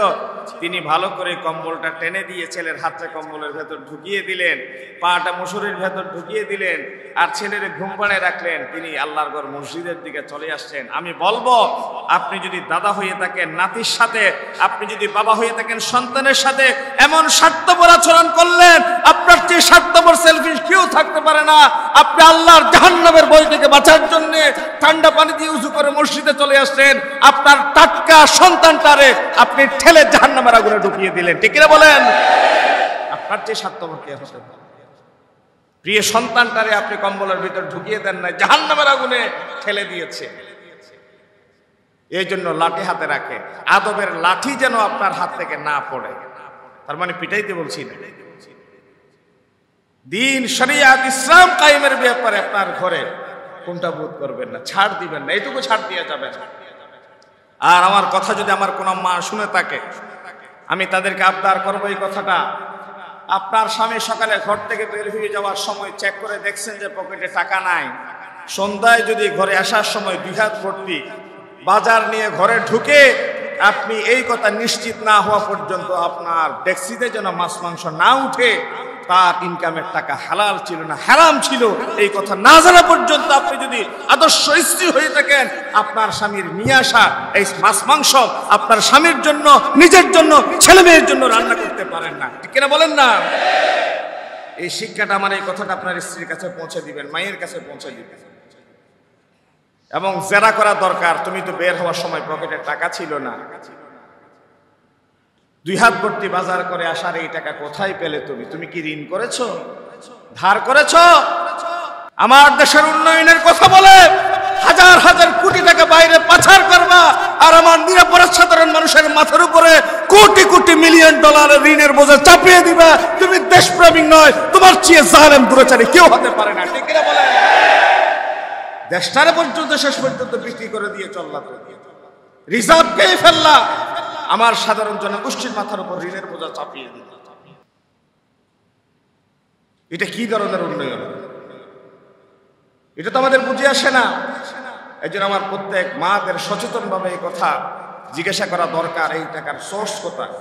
তিনি ভালো করে কম্বলটা টেনে দিয়ে ছেলের হাতটা কম্বলের ভেতর ঢুকিয়ে দিলেন, পাটা মশারির ভেতর ঢুকিয়ে দিলেন, আর ছেলের ঘুম পাড়ে রাখলেন। তিনি আল্লাহর ঘর মসজিদের দিকে চলে আসছেন। আমি বলবো, আপনি যদি দাদা হয়ে থাকেন নাতির সাথে, আপনি যদি বাবা হয়ে থাকেন সন্তানের সাথে, এমন স্বার্থপর আচরণ করলেন, আপনার চেয়ে স্বার্থপর সেলফিশ কেউ থাকতে পারে না। আপনি আল্লাহর জাহান্নামের ভয় থেকে বাঁচার জন্য ঠান্ডা পানি দিয়ে উজু করে মসজিদে চলে আসলেন, আপনার টাটকা সন্তানটারে আপনি ঠেলে জাহান্নামের আগুনে ঢুকিয়ে দিলেন। ঠিক কিনা বলেন? আপনার চেয়ে স্বার্থপর কে হতে পারে? প্রিয় সন্তানটারে আপনি কম্বলের ভিতর ঢুকিয়ে দেন না, জাহান্নামের আগুনে ঠেলে দিয়েছে। এই জন্য লাঠি হাতে রাখে, আদবের লাঠি যেন আপনার হাত থেকে না পড়ে। তার মানে পিটাইতে বলছি না, দিন শরিয়াত ইসলাম কায়েমের ব্যাপারে আপনার ঘরে কোনটা বোধ করবেন না, ছাড় দিবেন না, এইটুকু ছাড় দিয়ে যাবেন। আর আমার কথা যদি আমার কোনো মা শুনে থাকে, আমি তাদেরকে আবদার করবো এই কথাটা, আপনার স্বামী সকালে ঘর থেকে বের হয়ে যাওয়ার সময় চেক করে দেখছেন যে পকেটে টাকা নাই, সন্ধ্যায় যদি ঘরে আসার সময় 2 হাত ভর্তি বাজার নিয়ে ঘরে ঢুকে, আপনি এই কথা নিশ্চিত না হওয়া পর্যন্ত আপনার ডেক্সিতে যেন মাছ মাংস না উঠে, তার ইনকামের টাকা হালাল ছিল না হারাম ছিল, এই কথা না জানা পর্যন্ত আপনি যদি আদর্শ স্ত্রী হয়ে থাকেন, আপনার স্বামীর নিয়ে আসা এই মাছ মাংস আপনার স্বামীর জন্য, নিজের জন্য, ছেলে মেয়ের জন্য রান্না করতে পারেন না। ঠিক কিনা বলেন না? এই শিক্ষাটা, আমার এই কথাটা আপনার স্ত্রীর কাছে পৌঁছে দিবেন, মায়ের কাছে পৌঁছে দিবেন। এবং জেরা করা দরকার, তুমি তো বের হওয়ার সময় পকেটে টাকা ছিল না, 2 হাত ভর্তি বাজার করে আসার এই টাকা কোথায় পেলে? তুমি কি ঋণ করেছো, ধার করেছো? আমার দেশের উন্নয়নের কথা বলে হাজার হাজার কোটি টাকা বাইরে পাচার করবা, আর আমার নিরপরাধ সাধারণ মানুষের মাথার উপরে কোটি কোটি মিলিয়ন ডলারের ঋণের বোঝা চাপিয়ে দিবা। তুমি দেশপ্রেমিক নয়, তোমার চেয়ে জালেম দুরাচারী কেউ হতে পারে না। ঠিক কিনা বলে? দেশটারে পর্যন্ত শেষ পর্যন্ত বিক্রি করে দিয়ে চললা, তো রিজার্ভ পেয়ে ফেললা, আমার সাধারণ জনগোষ্ঠীর মাথার উপর ঋণের বোঝা চাপিয়ে দিল। এটা কি ধরনের উন্নয়ন? এটা তো আমাদের বুঝে আসে না। এই জন্য আমার প্রত্যেক মাদের সচেতন ভাবে এই কথা জিজ্ঞাসা করা দরকার, এই টাকার সোর্স কোথায়,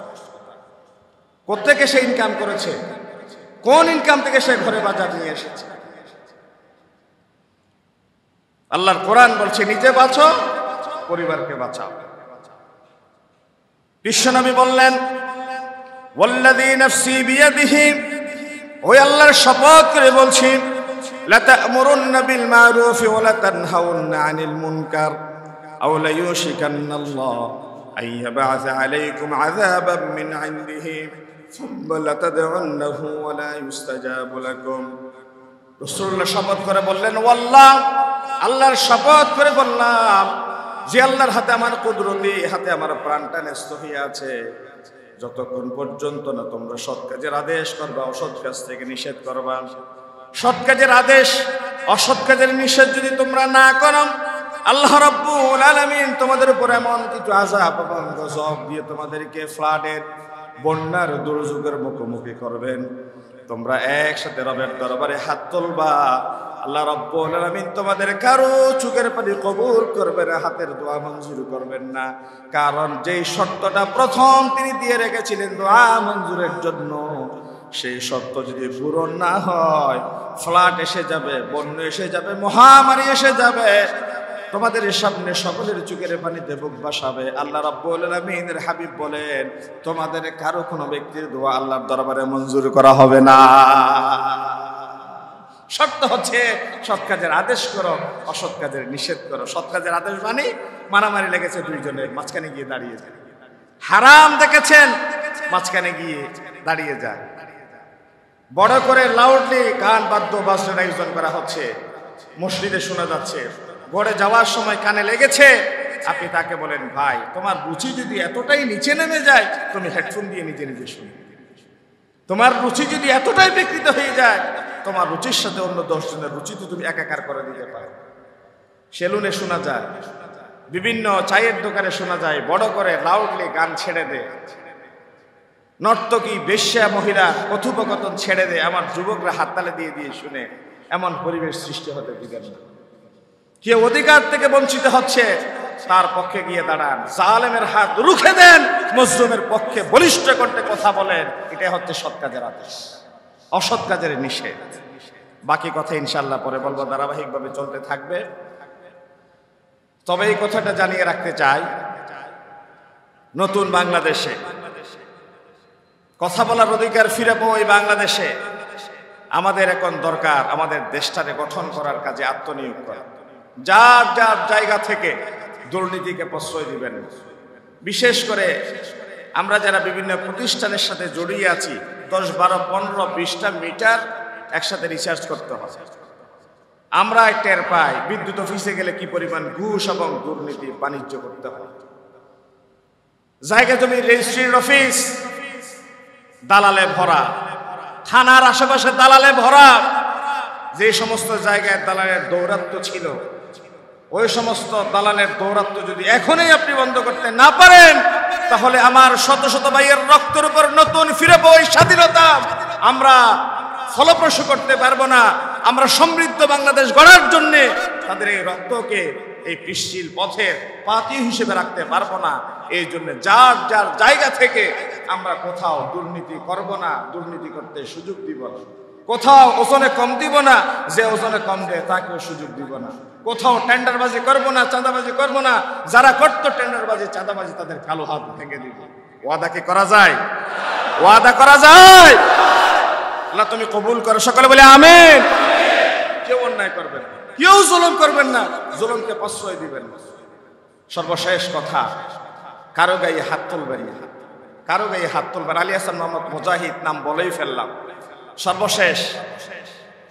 কোত্থেকে সে ইনকাম করেছে, কোন ইনকাম থেকে সে ঘরে বাজার নিয়ে এসেছে। আল্লাহর কোরআন বলছে, নিজে বাঁচো, পরিবারকে বাঁচাও। বিশ্বনবী বললেন, ওয়াল্লাযী নাফসি বিয়াদিহি, ওই আল্লাহর শপথ করে বলছি, লা তা'মুরুন্না বিল মা'রুফি ওয়া লা তানহাউন্না আনিল মুনকার আও লা ইউশিকান্নাল্লাহু আন ইয়াবআসা আলাইকুম আযাবাম মিন ইনদিহি সুম্মা লা তাদউন্নাহু ওয়া লা ইউস্তাজাবু লাকুম। রাসূলুল্লাহ শপথ করে বললেন, ওয়াল্লাহ, আল্লাহর শপথ করে বললাম, যে আল্লাহর হাতে আমার কুদরতি, হাতে আমার প্রাণটা ন্যস্ত হয়ে আছে, যতক্ষণ পর্যন্ত না তোমরা সৎ কাজের আদেশ করবা, অসৎ কাজ থেকে নিষেধ করবা। সৎ কাজের আদেশ, অসৎ কাজের নিষেধ যদি তোমরা না করো, আল্লাহ রাব্বুল আলামিন তোমাদের উপর এমন কিছু আযাব এবং গজব দিয়ে তোমাদেরকে ফ্লাডের, বন্যার, দুর্যোগের মুখোমুখি করবেন। তোমরা একসাথে রবের দরবারে হাত তুলবা, আল্লাহ রাব্বুল আলামিন তোমাদের কারো চোখের পানি কবুল করবেন না, হাতের দোয়া মঞ্জুর করবেন না। কারণ যেই শর্তটা প্রথম তিনি দিয়ে রেখেছিলেন দোয়া মঞ্জুরের জন্য, সেই শর্ত যদি পূরণ না হয়, ফ্লাড এসে যাবে, বন্যা এসে যাবে, মহামারী এসে যাবে, তোমাদের সামনে সকলের চোখের পানিতে বুক ভাসাবে। আল্লাহ রাব্বুল আলামিনের হাবিব বলেন, তোমাদের কারো কোনো ব্যক্তির দোয়া আল্লাহর দরবারে মঞ্জুর করা হবে না। শর্ত হচ্ছে সৎ কাজের আদেশ করো, অসৎ কাজের নিষেধ করো। সৎ কাজের আদেশ মানে মারামারি লেগেছে দুইজনের, মাঝখানে গিয়ে দাঁড়িয়ে যায়। হারাম দেখেছেন, মাঝখানে গিয়ে দাঁড়িয়ে যায়। বড় করে লাউডলি গান বাদ্য বাজনার আয়োজন করা হচ্ছে, মসজিদে শোনা যাচ্ছে, ঘরে যাওয়ার সময় কানে লেগেছে, আপনি তাকে বলেন, ভাই তোমার রুচি যদি এতটাই নিচে নেমে যায়, তুমি হেডফোন দিয়ে নিজে নিজে শুনো। তোমার রুচি যদি এতটাই বিকৃত হয়ে যায়, তোমার রুচির সাথে অন্য 10 জনের রুচি তো তুমি একাকার করে দিতে পারো। সেলুনে শোনা যায়, বিভিন্ন চায়ের দোকানে শোনা যায়, বড় করে লাউডলি গান ছেড়ে দেয়, নর্তকী বেশ্যা মহিলা কথোপকথন ছেড়ে দেয়, আমার যুবকরা হাততালি দিয়ে দিয়ে শুনে। এমন পরিবেশ সৃষ্টি হতে দিবেন না। কেউ অধিকার থেকে বঞ্চিত হচ্ছে, তার পক্ষে গিয়ে দাঁড়ান, জালেমের হাত রুখে দেন, মজলুমের পক্ষে বলিষ্ঠ করতে কথা বলেন। এটা হচ্ছে সৎ কাজের আদেশ, অসৎ কাজের নিষেধ। বাকি কথা ইনশাআল্লাহ পরে বলবো, ধারাবাহিকভাবে চলতে থাকবে। তবে এই কথাটা জানিয়ে রাখতে চাই, নতুন বাংলাদেশে কথা বলার অধিকার ফিরে পাবো। এই বাংলাদেশে আমাদের এখন দরকার আমাদের দেশটাকে গঠন করার কাজে আত্মনিয়োগ করা। যার যার জায়গা থেকে দুর্নীতিকে প্রশ্রয় দিবেন। বিশেষ করে আমরা যারা বিভিন্ন প্রতিষ্ঠানের সাথে জড়িয়ে আছি, 10, 12, 15, 20টা মিটার একসাথে রিচার্জ করতে হয়। আমরা টের পাই বিদ্যুৎ অফিসে গেলে কি পরিমাণ ঘুষ এবং দুর্নীতি বাণিজ্য করতে হয়। জায়গা জমি রেজিস্ট্রির অফিস দালালে ভরা, থানার আশেপাশে দালালে ভরা। যে সমস্ত জায়গায় দালালের দৌরাত্ম্য ছিল, ওই সমস্ত দালালের দৌরাত্ম্য যদি এখনই আপনি বন্ধ করতে না পারেন, তাহলে আমার শত শত ভাইয়ের রক্তের উপর নতুন ফিরে পাওয়া এই স্বাধীনতা আমরা ফলপ্রসূ করতে পারবো না। আমরা সমৃদ্ধ বাংলাদেশ গড়ার জন্য তাদের এই রক্তকে এই পিচ্ছিল পথের পাতি হিসেবে রাখতে পারবো না। এই জন্য যার যার জায়গা থেকে আমরা কোথাও দুর্নীতি করব না, দুর্নীতি করতে সুযোগ দিব না। কোথাও ওজনে কম দিব না, যে ওজনে কম দেয় তাকেও সুযোগ দিব না। কোথাও টেন্ডারবাজি করব না, চাঁদাবাজি করব না। যারা করতো টেন্ডারবাজি, চাঁদাবাজি, তাদের কালো হাত ভেঙে দিব। ওয়াদা কি করা যায়? ওয়াদা করা যায়? আল্লাহ তুমি কবুল করো। সকলে বলে আমিন। কেউ অন্যায় করবেন না, কেউ জুলুম করবেন না, জুলুমকে প্রশ্রয় দিবেন না। সর্বশেষ কথা, কারো গায়ে হাত তুলবেন না, কারো গায়ে হাত তুলবেন। আলী হাসান মোহাম্মদ মুজাহিদ নাম বলেই ফেললাম। সর্বশেষ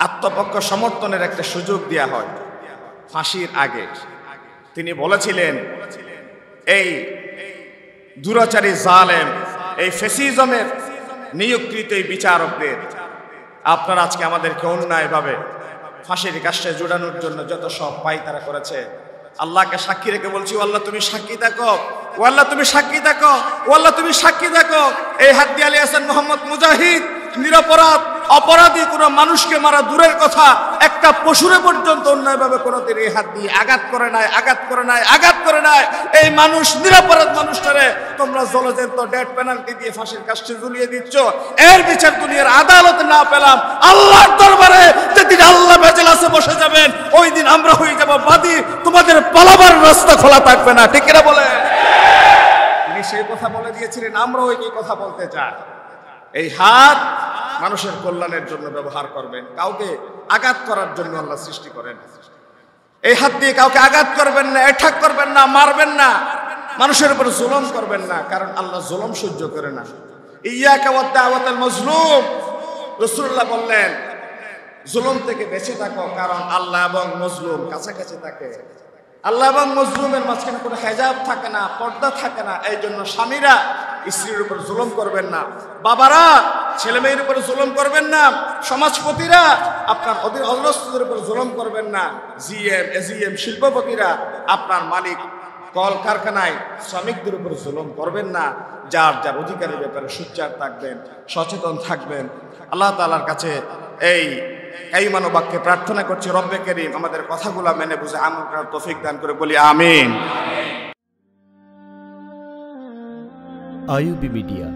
আত্মপক্ষ সমর্থনের একটা সুযোগ দেয়া হয় ফাঁসির আগে। তিনি বলেছিলেন, এই দুরাচারী জালেম, এই ফ্যাসিজমের নিয়োগকৃত এই বিচারকদের আপনারা আজকে আমাদেরকে অন্যায়ভাবে ফাঁসির কাছে জোড়ানোর জন্য যত সব পাই তারা করেছে। আল্লাহকে সাক্ষী রেখে বলছি, ও আল্লাহ তুমি সাক্ষী থাকো, ও আল্লাহ তুমি সাক্ষী থাকো, ও আল্লাহ তুমি সাক্ষী থাকো। এই হাত দিয়ে আলী হাসান মোহাম্মদ মুজাহিদ নিরপরাধ অপরাধী কোনো মানুষকে মারা দূরের কথা, একটা পশুরে পর্যন্ত অন্যায়ভাবে কোনোদিন এই হাত দিয়ে আঘাত করে নাই, আঘাত করে নাই, আঘাত করে নাই। এই মানুষ নিরপরাধ মানুষটারে তোমরা জলজন্ত ডেথ পেনাল্টি দিয়ে ফাঁসির কাছে ঝুলিয়ে দিচ্ছ। এর বিচার দুনিয়ার আদালতে না পেলাম, আল্লাহর দরবারে যেদিন আল্লাহ ভেজলাসে বসে যাবেন, ওই দিন আমরা হয়ে যাব বাদী, তোমাদের পালাবার রাস্তা খোলা থাকবে না। ঠিক কিনা বলে? তিনি সেই কথা বলে দিয়েছিলেন, আমরাও এই কথা বলতে চাই। এই হাত মানুষের কল্যাণের জন্য ব্যবহার করবেন, কাউকে আঘাত করার জন্য আল্লাহ সৃষ্টি করেন। এই হাত দিয়ে কাউকে আঘাত করবেন না, অ্যাটাক করবেন না, মারবেন না, মানুষের উপর জুলুম করবেন না, কারণ আল্লাহ জুলুম সহ্য করে না। ইয়াকা ওয়া দাওয়াতুল মাজলুম, রাসূলুল্লাহ বললেন জুলুম থেকে বেঁচে থাকো, কারণ আল্লাহ এবং মজলুম কাছাকাছি থাকে। আল্লাহ এবং মজলুমের মাঝখানে কোনো হেজাব থাকে না, পর্দা থাকে না। এই জন্য স্বামীরা স্ত্রীর উপর জুলুম করবেন না, বাবারা ছেলে মেয়ের উপর জুলুম করবেন না, সমাজপতিরা আপনার অধীনস্থদের উপর জুলুম করবেন না, জিএম এজিএম শিল্পপতিরা আপনার মালিক কল কারখানায় শ্রমিকদের উপর জুলুম করবেন না। যার যার অধিকারের ব্যাপারে সোচ্চার থাকবেন, সচেতন থাকবেন। আল্লাহ তাআলার কাছে এই কাইমানো বাক্যে প্রার্থনা করছি, রব্বে করিম আমাদের কথাগুলো মেনে বুঝে আমল করার তৌফিক দান করে বলি আমিন। IUB media